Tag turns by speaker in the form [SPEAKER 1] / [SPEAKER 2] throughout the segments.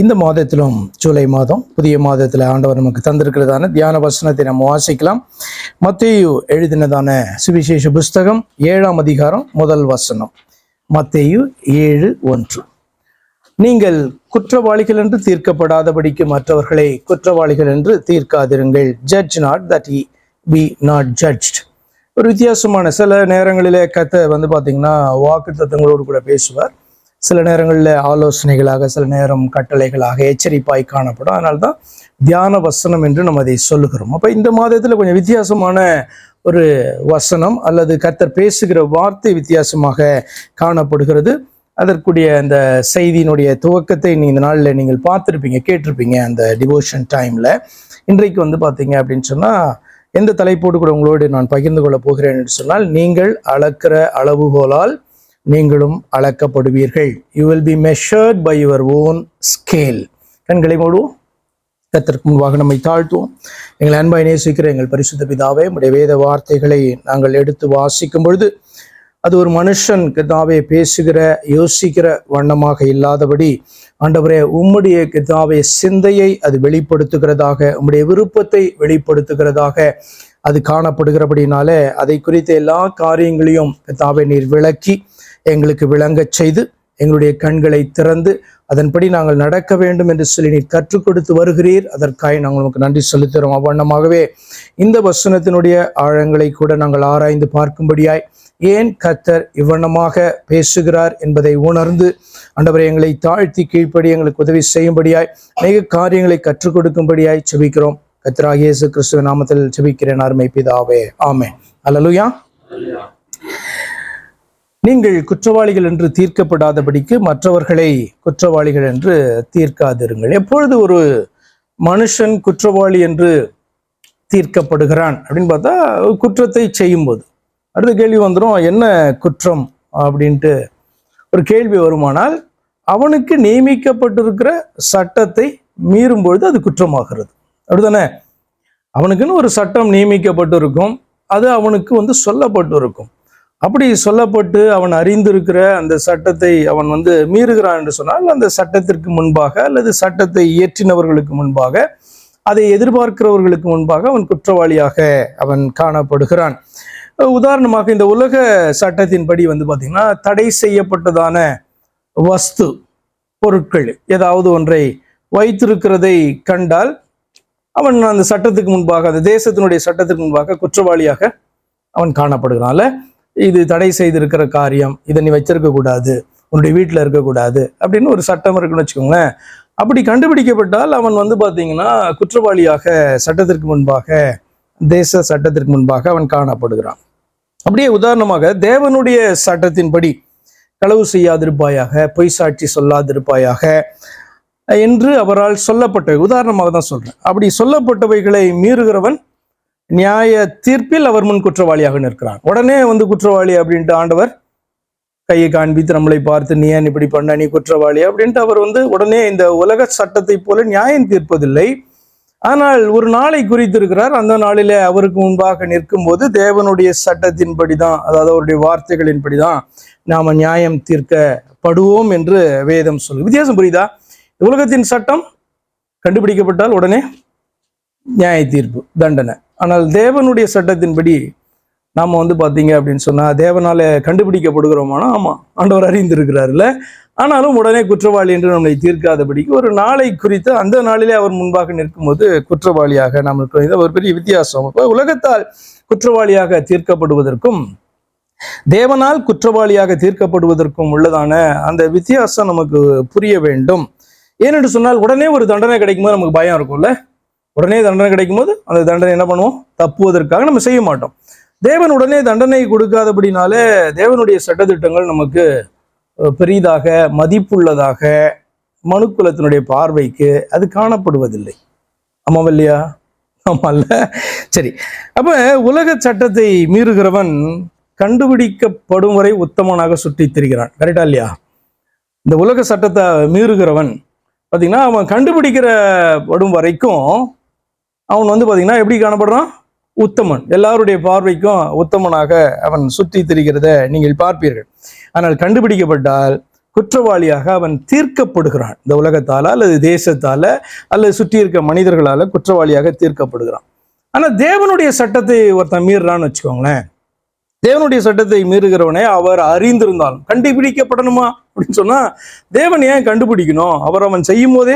[SPEAKER 1] இந்த மாதத்திலும் ஜூலை மாதம் புதிய மாதத்தில் ஆண்டவர் நமக்கு தந்திருக்கிறதான தியான வசனத்தை நம்ம வாசிக்கலாம். மத்தேயு எழுதினதான சுவிசேஷ புஸ்தகம் 7ஆம் அதிகாரம் 1 வசனம். மத்தேயு 7:1. நீங்கள் குற்றவாளிகள் என்று தீர்க்கப்படாதபடிக்கு மற்றவர்களை குற்றவாளிகள் என்று தீர்க்காதிருங்கள். Judge not that ye be not judged. ஒரு வித்தியாசமான சில நேரங்களிலே கர்த்தர் பார்த்தீங்கன்னா வாக்கு தத்தங்களோடு கூட பேசுவார். சில நேரங்களில் ஆலோசனைகளாக, சில நேரம் கட்டளைகளாக, எச்சரிப்பாய் காணப்படும். அதனால்தான் தியான வசனம் என்று நம்ம அதை சொல்லுகிறோம். அப்போ இந்த மாதத்தில் கொஞ்சம் வித்தியாசமான ஒரு வசனம் அல்லது கர்த்தர் பேசுகிற வார்த்தை வித்தியாசமாக காணப்படுகிறது. அதற்குரிய அந்த செய்தியினுடைய துவக்கத்தை இந்த நாளில் நீங்கள் பார்த்துருப்பீங்க, கேட்டிருப்பீங்க அந்த டிவோஷன் டைமில். இன்றைக்கு பார்த்தீங்க அப்படின்னு சொன்னால் எந்த தலைப்போடு கூட உங்களோடு நான் பகிர்ந்து கொள்ள போகிறேன் என்று சொன்னால், நீங்கள் அளக்கிற அளவுகோலால் நீங்களும் அளக்கப்படுவீர்கள். You will be measured by your own scale. கண்களை மூடுவோம், கர்த்தருக்கு முன்பாக நம்மை தாழ்த்துவோம். எங்கள் அன்பாய் நேசிக்கிற எங்கள் பரிசுத்த பிதாவே, உம்முடைய வேத வார்த்தைகளை நாங்கள் எடுத்து வாசிக்கும் பொழுது அது ஒரு மனுஷன் கர்த்தாவே பேசுகிற யோசிக்கிற வண்ணமாக இல்லாதபடி ஆண்டவரே உம்முடைய கர்த்தாவே சிந்தையை அது வெளிப்படுத்துகிறதாக, உம்முடைய விருப்பத்தை வெளிப்படுத்துகிறதாக அது காணப்படுகிறபடினாலே அதை குறித்த எல்லா காரியங்களையும் கர்த்தாவே நீர் விளக்கி எங்களுக்கு விளங்கச் செய்து எங்களுடைய கண்களை திறந்து அதன்படி நாங்கள் நடக்க வேண்டும் என்று சொல்லி நீர் கற்றுக் கொடுத்து வருகிறீர். அதற்காக நாங்கள் உங்களுக்கு நன்றி செலுத்துகிறோம். அவ்வண்ணமாகவே இந்த வசனத்தினுடைய ஆழங்களை கூட நாங்கள் ஆராய்ந்து பார்க்கும்படியாய், ஏன் கர்த்தர் இவ்வண்ணமாக பேசுகிறார் என்பதை உணர்ந்து ஆண்டவரை எங்களை தாழ்த்தி கீழ்ப்படி எங்களுக்கு உதவி செய்யும்படியாய், அநேக காரியங்களை கற்றுக் கொடுக்கும்படியாய் செபிக்கிறோம். கர்த்தராகிய இயேசு கிறிஸ்துவின் நாமத்தில் செபிக்கிறேன் அருமை பிதாவே, ஆமென். அல்லேலூயா. நீங்கள் குற்றவாளிகள் என்று தீர்க்கப்படாதபடிக்கு மற்றவர்களை குற்றவாளிகள் என்று தீர்க்காதிருங்கள். எப்பொழுது ஒரு மனுஷன் குற்றவாளி என்று தீர்க்கப்படுகிறான் அப்படின்னு பார்த்தா, குற்றத்தை செய்யும்போது. அடுத்த கேள்வி வந்துடும், என்ன குற்றம் அப்படின்ட்டு ஒரு கேள்வி வருமானால், அவனுக்கு நியமிக்கப்பட்டிருக்கிற சட்டத்தை மீறும் பொழுது அது குற்றமாகிறது. அப்படித்தானே? அவனுக்குன்னு ஒரு சட்டம் நியமிக்கப்பட்டு இருக்கும், அது அவனுக்கு சொல்லப்பட்டு இருக்கும். அப்படி சொல்லப்பட்டு அவன் அறிந்திருக்கிற அந்த சட்டத்தை அவன் மீறுகிறான் என்று சொன்னால், அந்த சட்டத்திற்கு முன்பாக அல்லது சட்டத்தை இயற்றினவர்களுக்கு முன்பாக, அதை எதிர்பார்க்கிறவர்களுக்கு முன்பாக அவன் குற்றவாளியாக அவன் காணப்படுகிறான். உதாரணமாக இந்த உலக சட்டத்தின்படி பார்த்தீங்கன்னா, தடை செய்யப்பட்டதான வஸ்து பொருட்கள் ஏதாவது ஒன்றை வைத்திருக்கிறதை கண்டால் அவன் அந்த சட்டத்துக்கு முன்பாக, அந்த தேசத்தினுடைய சட்டத்துக்கு முன்பாக குற்றவாளியாக அவன் காணப்படுகிறான்ல. இது தடை செய்திருக்கிற காரியம், இதை நீ வச்சிருக்க கூடாது, உன்னுடைய வீட்டில் இருக்கக்கூடாது அப்படின்னு ஒரு சட்டம் இருக்குன்னு வச்சுக்கோங்களேன். அப்படி கண்டுபிடிக்கப்பட்டால் அவன் பார்த்தீங்கன்னா குற்றவாளியாக சட்டத்திற்கு முன்பாக, தேச சட்டத்திற்கு முன்பாக அவன் காணப்படுகிறான். அப்படியே உதாரணமாக தேவனுடைய சட்டத்தின்படி களவு செய்யாதிருப்பாயாக, பொய் சாட்சி சொல்லாதிருப்பாயாக என்று அவரால் சொல்லப்பட்டவை, உதாரணமாக தான் சொல்றேன். அப்படி சொல்லப்பட்டவைகளை மீறுகிறவன் நியாய தீர்ப்பில் அவர் முன் குற்றவாளியாக நிற்கிறான். உடனே குற்றவாளி அப்படின்ட்டு ஆண்டவர் கையை காண்பித்து நம்மளை பார்த்து, நீ ஏன் இப்படி பண்ண, நீ குற்றவாளி அப்படின்ட்டு அவர் உடனே இந்த உலக சட்டத்தை போல நியாயம் தீர்ப்பதில்லை. ஆனால் ஒரு நாளை குறித்திருக்கிறார். அந்த நாளிலே அவருக்கு முன்பாக நிற்கும் போது தேவனுடைய சட்டத்தின்படி தான், அதாவது அவருடைய வார்த்தைகளின்படி தான் நாம நியாயம் தீர்க்கப்படுவோம் என்று வேதம் சொல்லு. வித்தியாசம் புரியுதா? உலகத்தின் சட்டம் கண்டுபிடிக்கப்பட்டால் உடனே நியாய தீர்ப்பு, தண்டனை. ஆனால் தேவனுடைய சட்டத்தின்படி நாம பார்த்தீங்க அப்படின்னு சொன்னா, தேவனால கண்டுபிடிக்கப்படுகிறோமானா ஆமா, ஆண்டவர் அறிந்திருக்கிறாருல்ல. ஆனாலும் உடனே குற்றவாளி என்று நம்மளை தீர்க்காதபடிக்கு ஒரு நாளை குறித்து அந்த நாளிலே அவர் முன்பாக நிற்கும் போது குற்றவாளியாக நாம் இருக்கிறோம். இது ஒரு பெரிய வித்தியாசம். இப்போ உலகத்தால் குற்றவாளியாக தீர்க்கப்படுவதற்கும் தேவனால் குற்றவாளியாக தீர்க்கப்படுவதற்கும் உள்ளதான அந்த வித்தியாசம் நமக்கு புரிய வேண்டும். ஏனென்று சொன்னால், உடனே ஒரு தண்டனை கிடைக்கும் போது நமக்கு பயம் இருக்கும்ல. உடனே தண்டனை கிடைக்கும் போது அந்த தண்டனை என்ன பண்ணுவோம்? தப்புவதற்காக நம்ம செய்ய மாட்டோம். தேவன் உடனே தண்டனை கொடுக்காதபடினாலே தேவனுடைய சட்டத்திட்டங்கள் நமக்கு பெரிதாக, மதிப்புள்ளதாக மனுக்குலத்தினுடைய பார்வைக்கு அது காணப்படுவதில்லை. ஆமாம் இல்லையா? ஆமால்ல. சரி, அப்ப உலக சட்டத்தை மீறுகிறவன் கண்டுபிடிக்கப்படும் வரை உத்தமனாக சுற்றி திரிகிறான். கரெக்டா இல்லையா? இந்த உலக சட்டத்தை மீறுகிறவன் பார்த்தீங்கன்னா, அவன் கண்டுபிடிக்கிறப்படும் வரைக்கும் அவன் பார்த்தீங்கன்னா எப்படி காணப்படுறான்? உத்தமன். எல்லாருடைய பார்வைக்கும் உத்தமனாக அவன் சுற்றி திரிகிறத நீங்கள் பார்ப்பீர்கள். ஆனால் கண்டுபிடிக்கப்பட்டால் குற்றவாளியாக அவன் தீர்க்கப்படுகிறான். இந்த உலகத்தால அல்லது தேசத்தால அல்லது சுற்றி இருக்க மனிதர்களால குற்றவாளியாக தீர்க்கப்படுகிறான். ஆனா தேவனுடைய சட்டத்தை ஒருத்தன் மீறுறான்னு வச்சுக்கோங்களேன், தேவனுடைய சட்டத்தை மீறுகிறவனே அவர் அறிந்திருந்தாலும் கண்டுபிடிக்கப்படணுமா அப்படின்னு சொன்னா தேவன் ஏன் கண்டுபிடிக்கணும்? அவன் செய்யும் போதே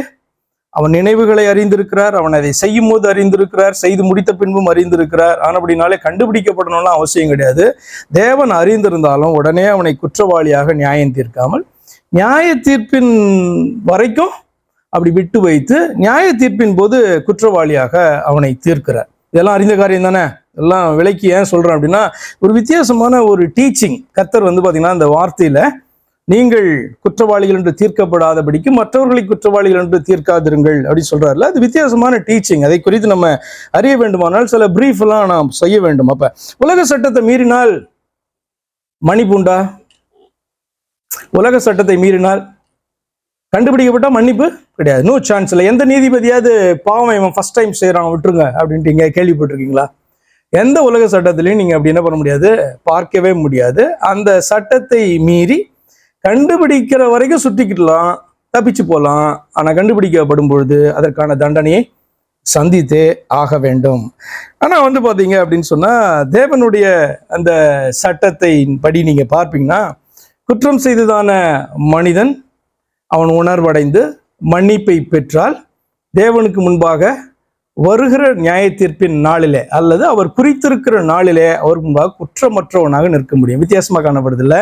[SPEAKER 1] அவன் நினைவுகளை அறிந்திருக்கிறார், அவன் அதை செய்யும் போது அறிந்திருக்கிறார், செய்து முடித்த பின்பும் அறிந்திருக்கிறார். அப்படினாலே கண்டுபிடிக்கப்படணும்லாம் அவசியம் கிடையாது. தேவன் அறிந்திருந்தாலும் உடனே அவனை குற்றவாளியாக நியாயம் தீர்க்காமல் நியாய தீர்ப்பின் வரைக்கும் அப்படி விட்டு வைத்து நியாய தீர்ப்பின் போது குற்றவாளியாக அவனை தீர்க்கிறார். இதெல்லாம் அறிந்த காரியம் தானே. எல்லாம் விலைக்கு ஏன் சொல்றேன் அப்படின்னா, ஒரு வித்தியாசமான ஒரு டீச்சிங் கர்த்தர் பாத்தீங்கன்னா இந்த வார்த்தையில நீங்கள் குற்றவாளிகள் என்று தீர்க்கப்படாதபடிக்கு மற்றவர்களை குற்றவாளிகள் என்று தீர்க்காதிருங்கள் அப்படின்னு சொல்றாருல, அது வித்தியாசமான டீச்சிங். அதை குறித்து நம்ம அறிய வேண்டுமானால் சில பிரீஃப் எல்லாம் நாம் செய்ய வேண்டும். அப்ப உலக சட்டத்தை மீறினால் மன்னிப்புண்டா? உலக சட்டத்தை மீறினால் கண்டுபிடிக்கப்பட்டா மன்னிப்பு கிடையாது, நோ சான்ஸ் இல்லை. எந்த நீதிபதியாவது பாவம் இவன் ஃபர்ஸ்ட் டைம் செய்யறான் விட்டுருங்க அப்படின்ட்டு கேள்விப்பட்டிருக்கீங்களா? எந்த உலக சட்டத்திலையும் நீங்க அப்படி என்ன பண்ண முடியாது, பார்க்கவே முடியாது. அந்த சட்டத்தை மீறி கண்டுபிடிக்கிற வரைக்கும் சுட்டிக்கிடலாம், தப்பிச்சு போகலாம். ஆனா கண்டுபிடிக்கப்படும் பொழுது அதற்கான தண்டனையை சந்தித்தே ஆக வேண்டும். ஆனா பாத்தீங்க அப்படின்னு சொன்னா தேவனுடைய அந்த சட்டத்தை படி நீங்க பார்ப்பீங்கன்னா, குற்றம் செய்ததான மனிதன் அவன் உணர்வடைந்து மன்னிப்பை பெற்றால் தேவனுக்கு முன்பாக வருகிற நியாய தீர்ப்பின் நாளிலே அல்லது அவர் குறித்திருக்கிற நாளிலே அவர் முன்பாக குற்றமற்றவனாக நிற்க முடியும். வித்தியாசமா காணப்படுது இல்ல?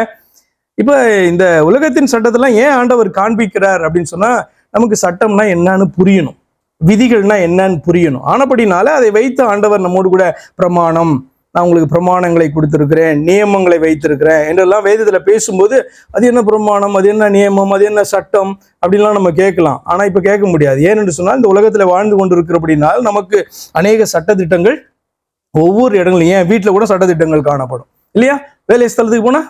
[SPEAKER 1] இப்ப இந்த உலகத்தின் சட்டத்தெல்லாம் ஏன் ஆண்டவர் காண்பிக்கிறார் அப்படின்னு சொன்னா, நமக்கு சட்டம்னா என்னன்னு புரியணும், விதிகள்னா என்னன்னு புரியணும். ஆனபடினால அதை வைத்து ஆண்டவர் நம்மோடு கூட பிரமாணம், நான் உங்களுக்கு பிரமாணங்களை கொடுத்திருக்கிறேன், நியமங்களை வைத்திருக்கிறேன் என்றெல்லாம் வேதத்துல பேசும்போது அது என்ன பிரமாணம், அது என்ன நியமம், அது என்ன சட்டம் அப்படின்லாம் நம்ம கேட்கலாம். ஆனா இப்ப கேட்க முடியாது. ஏன்னு சொன்னால் இந்த உலகத்துல வாழ்ந்து கொண்டு இருக்கிறபடினால் நமக்கு அநேக சட்டத்திட்டங்கள் ஒவ்வொரு இடங்களும், ஏன் வீட்டுல கூட சட்டத்திட்டங்கள் காணப்படும் இல்லையா? வேலை ஸ்தலத்துக்கு போனா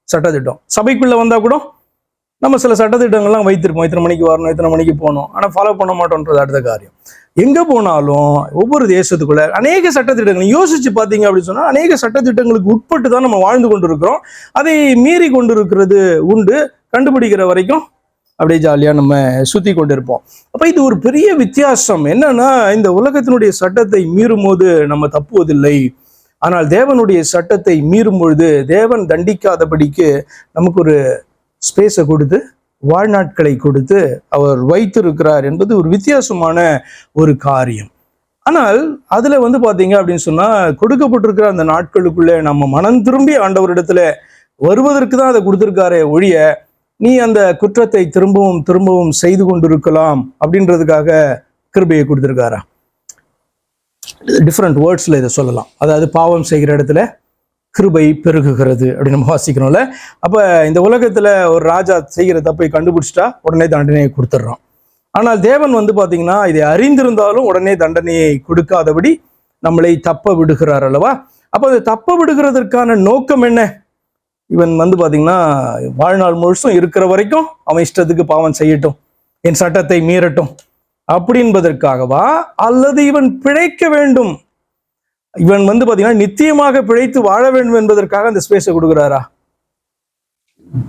[SPEAKER 1] சட்டத்திட்டம், சபைக்குள்ள வந்தா கூட நம்ம சில சட்டத்திட்டங்கள்லாம் வைத்திருப்போம், இத்தனை மணிக்கு வரணும், இத்தனை மணிக்கு போகணும். ஆனா ஃபாலோ பண்ண மாட்டோம்ன்றது அடுத்த காரியம். எங்க போனாலும் ஒவ்வொரு தேசத்துக்குள்ள அநேக சட்டத்திட்டங்கள் யோசிச்சு பார்த்தீங்க அப்படின்னு சொன்னா அநேக சட்டத்திட்டங்களுக்கு உட்பட்டு தான் நம்ம வாழ்ந்து கொண்டு இருக்கிறோம். அதை மீறி கொண்டு இருக்கிறது உண்டு. கண்டுபிடிக்கிற வரைக்கும் அப்படியே ஜாலியா நம்ம சுத்தி கொண்டு இருப்போம். அப்ப இது ஒரு பெரிய வித்தியாசம். என்னன்னா, இந்த உலகத்தினுடைய சட்டத்தை மீறும் போது நம்ம தப்புவதில்லை, ஆனால் தேவனுடைய சட்டத்தை மீறும் பொழுது தேவன் தண்டிக்காதபடிக்கு நமக்கு ஒரு ஸ்பேஸை கொடுத்து வாழ்நாட்களை கொடுத்து அவர் வைத்திருக்கிறார் என்பது ஒரு வித்தியாசமான ஒரு காரியம். ஆனால் அதுல பாத்தீங்க அப்படின்னு சொன்னா, கொடுக்கப்பட்டிருக்கிற அந்த நாட்களுக்குள்ள நம்ம மனம் திரும்பி ஆண்டவரிடத்துல வருவதற்கு தான் அதை கொடுத்திருக்காரே ஒழிய, நீ அந்த குற்றத்தை திரும்பவும் திரும்பவும் செய்து கொண்டிருக்கலாம் அப்படின்றதுக்காக கிருபையை கொடுத்திருக்காரா? டிஃப்ரெண்ட் வேர்ட்ஸ்ல இதை சொல்லலாம். அதாவது பாவம் செய்கிற இடத்துல கிருபை பெருகுகிறது அப்படின்னு நம்ம வாசிக்கிறோம்ல. அப்ப இந்த உலகத்துல ஒரு ராஜா செய்கிற தப்பை கண்டுபிடிச்சிட்டா உடனே தண்டனையை கொடுத்துட்றான். ஆனால் தேவன் பாத்தீங்கன்னா இதை அறிந்திருந்தாலும் உடனே தண்டனையை கொடுக்காதபடி நம்மளை தப்ப விடுகிறார் அல்லவா? அப்ப அதை தப்ப விடுகிறதற்கான நோக்கம் என்ன? இவன் பாத்தீங்கன்னா வாழ்நாள் முழுசும் இருக்கிற வரைக்கும் அவன் இஷ்டத்துக்கு பாவம் செய்யட்டும், என் சட்டத்தை மீறட்டும் அப்படி என்பதற்காகவா, அல்லது இவன் பிழைக்க வேண்டும், இவன் பாத்தீங்கன்னா நிச்சயமாக பிழைத்து வாழ வேண்டும் என்பதற்காக அந்த ஸ்பேஸை கொடுக்குறாரா?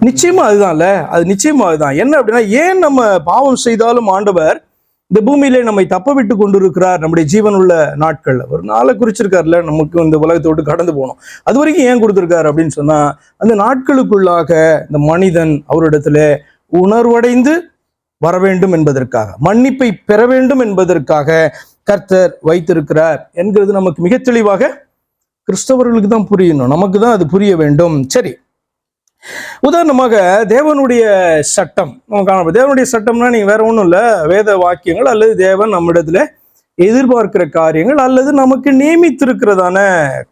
[SPEAKER 1] நிச்சயமா அதுதான்ல, அது நிச்சயமா அதுதான். என்ன அப்படின்னா, ஏன் நம்ம பாவம் செய்தாலும் ஆண்டவர் இந்த பூமியிலே நம்மை தப்ப விட்டு கொண்டு இருக்கிறார்? நம்முடைய ஜீவன் உள்ள நாட்கள்ல ஒரு நாளை குறிச்சிருக்காருல, நமக்கு இந்த உலகத்தை விட்டு கடந்து போகணும், அது வரைக்கும் ஏன் கொடுத்திருக்காரு அப்படின்னு சொன்னா, அந்த நாட்களுக்குள்ளாக இந்த மனிதன் அவரிடத்துல உணர்வடைந்து வர வேண்டும் என்பதற்காக, மன்னிப்பை பெற வேண்டும் என்பதற்காக கர்த்தர் வைத்திருக்கிறார் என்கிறது நமக்கு மிக தெளிவாக கிறிஸ்தவர்களுக்கு தான் புரியணும், நமக்கு தான் அது புரிய வேண்டும். சரி, உதாரணமாக தேவனுடைய சட்டம் நம்ம காணப்படும். தேவனுடைய சட்டம்னா நீங்க வேற ஒன்றும் இல்லை, வேத வாக்கியங்கள் அல்லது தேவன் நம்மிடத்துல எதிர்பார்க்கிற காரியங்கள் அல்லது நமக்கு நியமித்திருக்கிறதான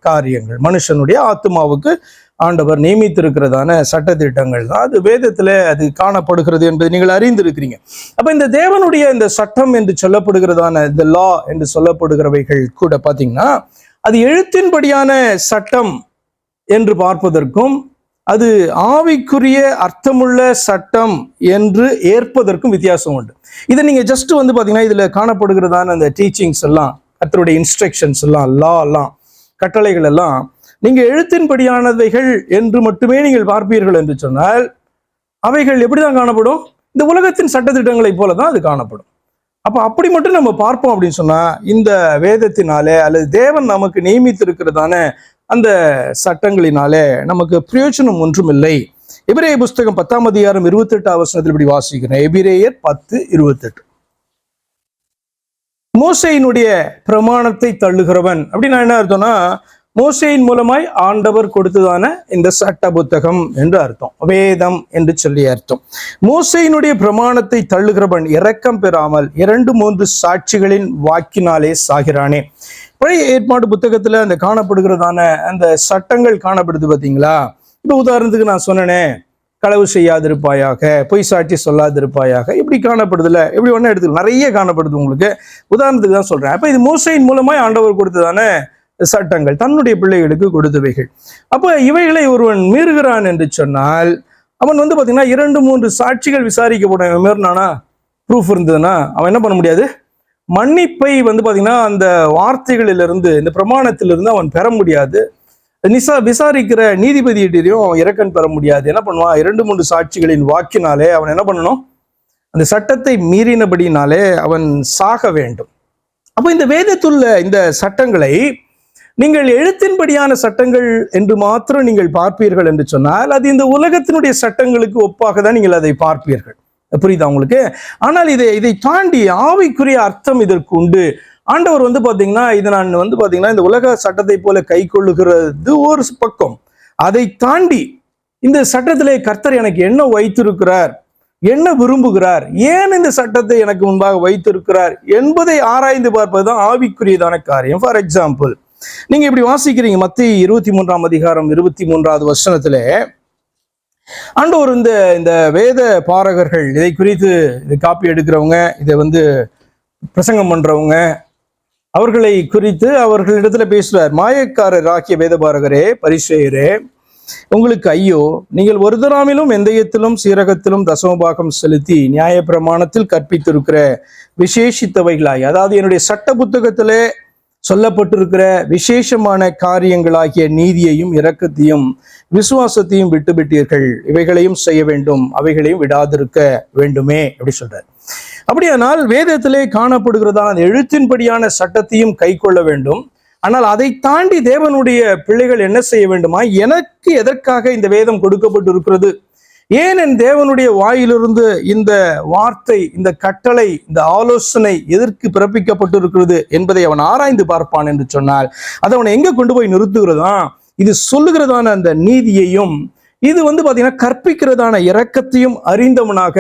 [SPEAKER 1] காரியங்கள், மனுஷனுடைய ஆத்மாவுக்கு ஆண்டவர் நியமித்திருக்கிறதான சட்டத்திட்டங்கள் தான் அது வேதத்துல அது காணப்படுகிறது என்பதை நீங்கள் அறிந்திருக்கிறீங்க. அப்ப இந்த தேவனுடைய இந்த சட்டம் என்று சொல்லப்படுகிறதான இந்த லா என்று சொல்லப்படுகிறவைகள் கூட பாத்தீங்கன்னா, அது எழுத்தின்படியான சட்டம் என்று பார்ப்பதற்கும் அது ஆவிக்குரிய அர்த்தமுள்ள சட்டம் என்று ஏற்பதற்கும் வித்தியாசம் உண்டு. இதை நீங்க ஜஸ்ட் பாத்தீங்கன்னா இதுல காணப்படுகிறதான அந்த டீச்சிங்ஸ் எல்லாம், கர்த்தருடைய இன்ஸ்ட்ரக்ஷன்ஸ் எல்லாம், லா எல்லாம், கட்டளைகள் எல்லாம் நீங்க எழுத்தின்படியானவைகள் என்று மட்டுமே நீங்கள் பார்ப்பீர்கள் என்று சொன்னால், அவைகள் எப்படிதான் காணப்படும்? இந்த உலகத்தின் சட்டத்திட்டங்களை போலதான் அது காணப்படும். அப்ப அப்படி மட்டும் நம்ம பார்ப்போம் அப்படின்னு சொன்னா, இந்த வேதத்தினாலே அல்லது தேவன் நமக்கு நியமித்திருக்கிறதான அந்த சட்டங்களினாலே நமக்கு பிரயோஜனம் ஒன்றும் இல்லை. எபிரேய புஸ்தகம் 10ஆம் அதிகாரம் 28ஆம் வசனத்தில் இப்படி வாசிக்கிறேன். எபிரேயர் 10:28. மோசேயினுடைய பிரமாணத்தை தள்ளுகிறவன் அப்படின்னா என்ன அர்த்தம்னா, மோசேயின் மூலமாய் ஆண்டவர் கொடுத்ததான இந்த சட்ட புத்தகம் என்று அர்த்தம், வேதம் என்று சொல்லி அர்த்தம். மோசேயினுடைய பிரமாணத்தை தள்ளுகிறவன் இரக்கம் பெறாமல் 2-3 சாட்சிகளின் வாக்கினாலே சாகிறானே. பழைய ஏற்பாடு புத்தகத்துல அந்த காணப்படுகிறதான அந்த சட்டங்கள் காணப்படுது பார்த்தீங்களா? இப்போ உதாரணத்துக்கு நான் சொன்னேனே, களவு செய்யாதிருப்பாயாக, பொய் சாட்சி சொல்லாதிருப்பாயாக, இப்படி காணப்படுதுல, இப்படி ஒன்றும் எடுத்துக்கலாம், நிறைய காணப்படுது. உங்களுக்கு உதாரணத்துக்கு தான் சொல்றேன். அப்ப இது மோசேயின் மூலமாய் ஆண்டவர் கொடுத்ததான சட்டங்கள், தன்னுடைய பிள்ளைகளுக்கு கொடுத்தவைகள். அப்ப இவைகளை ஒருவன் மீறுகிறான் என்று சொன்னால், அவன் பாத்தீங்கன்னா 2-3 சாட்சிகள் விசாரிக்கப்படும். மீறினானா, ப்ரூஃப் இருந்ததுன்னா அவன் என்ன பண்ண முடியாது? மன்னிப்பை பாத்தீங்கன்னா அந்த வார்த்தைகளிலிருந்து, இந்த பிரமாணத்திலிருந்து அவன் பெற முடியாது. விசாரிக்கிற நீதிபதியிட்டையும் அவன் இரக்கம் பெற முடியாது. என்ன பண்ணுவான்? 2-3 சாட்சிகளின் வாக்கினாலே அவன் என்ன பண்ணணும்? அந்த சட்டத்தை மீறினபடினாலே அவன் சாக வேண்டும். அப்போ இந்த வேதத்துள்ள இந்த சட்டங்களை நீங்கள் எழுத்தின்படியான சட்டங்கள் என்று மாத்திரம் நீங்கள் பார்ப்பீர்கள் என்று சொன்னால், அது இந்த உலகத்தினுடைய சட்டங்களுக்கு ஒப்பாக தான் நீங்கள் அதை பார்ப்பீர்கள். புரியுதா உங்களுக்கு? ஆனால் இதை தாண்டி ஆவிக்குரிய அர்த்தம் இதற்கு உண்டு. ஆண்டவர் பாத்தீங்கன்னா, இது நான் பாத்தீங்கன்னா இந்த உலக சட்டத்தை போல கை கொள்ளுகிறது ஒரு பக்கம். அதை தாண்டி இந்த சட்டத்திலே கர்த்தர் எனக்கு என்ன வைத்திருக்கிறார், என்ன விரும்புகிறார், ஏன் இந்த சட்டத்தை எனக்கு முன்பாக வைத்திருக்கிறார் என்பதை ஆராய்ந்து பார்ப்பதுதான் ஆவிக்குரியதான காரியம். ஃபார் எக்ஸாம்பிள், நீங்க இப்படி வாசிக்கிறீங்க, மத்தேயு 23ஆம் அதிகாரம் 23வது வசனத்திலே ஆண்டவர் இந்த வேத பாரகர்கள், இதை குறித்து காப்பி எடுக்கிறவங்க, இதை பிரசங்கம் பண்றவங்க, அவர்களை குறித்து அவர்களிடத்துல பேசுறார். மாயக்காரர் ஆகிய வேதபாரகரே, பரிசேயரே, உங்களுக்கு ஐயோ, நீங்கள் ஒரு தராமிலும் எந்தயத்திலும் சீரகத்திலும் தசமபாகம் செலுத்தி நியாய பிரமாணத்தில் கற்பித்திருக்கிற விசேஷித்தவைகளாய், அதாவது என்னுடைய சட்ட புத்தகத்திலே சொல்லப்பட்டிருக்கிற விசேஷமான காரியங்களாகிய நீதியையும் இரக்கத்தையும் விசுவாசத்தையும் விட்டுவிட்டீர்கள். இவைகளையும் செய்ய வேண்டும், அவைகளையும் விடாதிருக்க வேண்டுமே அப்படி சொல்றார். அப்படியானால் வேதத்திலே காணப்படுகிறதான அந்த எழுத்தின்படியான சட்டத்தையும் கை கொள்ள வேண்டும். ஆனால் அதை தாண்டி தேவனுடைய பிள்ளைகள் என்ன செய்ய வேண்டுமா? எனக்கு எதற்காக இந்த வேதம் கொடுக்கப்பட்டிருக்கிறது, ஏன் என் தேவனுடைய வாயிலிருந்து இந்த வார்த்தை, இந்த கட்டளை, இந்த ஆலோசனை எதற்கு பிறப்பிக்கப்பட்டிருக்கிறது என்பதை அவன் ஆராய்ந்து பார்ப்பான் என்று சொன்னால், அதை அவனை எங்க கொண்டு போய் நிறுத்துகிறதா? இது சொல்லுகிறதான அந்த நீதியையும், இது பாத்தீங்கன்னா கற்பிக்கிறதான இரக்கத்தையும் அறிந்தவனாக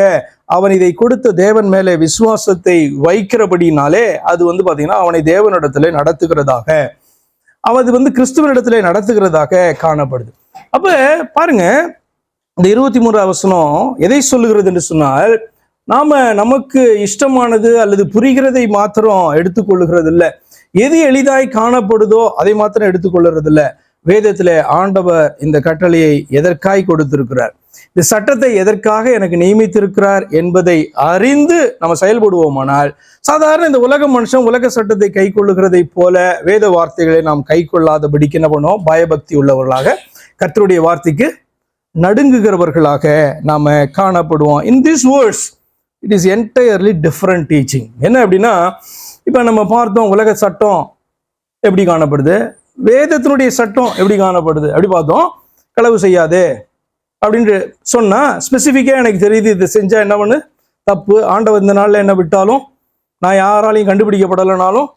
[SPEAKER 1] அவன் இதை கொடுத்த தேவன் மேலே விசுவாசத்தை வைக்கிறபடினாலே அது பாத்தீங்கன்னா அவனை தேவனிடத்திலே நடத்துகிறதாக, அவன் கிறிஸ்துவனிடத்திலே நடத்துகிறதாக காணப்படுது. அப்ப பாருங்க, இந்த 23ஆம் வசனம் எதை சொல்லுகிறது என்று சொன்னால், நமக்கு இஷ்டமானது அல்லது புரிகிறதை மாத்திரம் எடுத்துக்கொள்ளுகிறது இல்லை, எது எளிதாய் காணப்படுதோ அதை மாத்திரம் எடுத்துக்கொள்ளுறது இல்லை. வேதத்திலே ஆண்டவர் இந்த கட்டளையை எதற்காய் கொடுத்திருக்கிறார், இந்த சட்டத்தை எதற்காக எனக்கு நியமித்திருக்கிறார் என்பதை அறிந்து நம்ம செயல்படுவோமானால், சாதாரண இந்த உலக மனுஷன் உலக சட்டத்தை கை கொள்ளுகிறதை போல வேத வார்த்தைகளை நாம் கை கொள்ளாதபடிக்கு என்ன பண்ணுவோம்? பயபக்தி உள்ளவர்களாக, கர்த்தருடைய வார்த்தைக்கு நடுங்குகிறவர்களாக நாம காணப்படுவோம். In this words it is entirely different teaching. என்ன அப்படின்னா, இப்ப நம்ம பார்த்தோம் உலக சட்டம் எப்படி காணப்படுது, வேதத்தினுடைய சட்டம் எப்படி காணப்படுது அப்படி பார்த்தோம். களவு செய்யாதே அப்படின்ட்டு சொன்னா ஸ்பெசிஃபிக்கா எனக்கு தெரியுது, இதை செஞ்சா என்ன பண்ணு தப்பு, ஆண்டவர் இந்த நாள்ல என்ன விட்டாலும், நான் யாராலையும் கண்டுபிடிக்கப்படலைனாலும்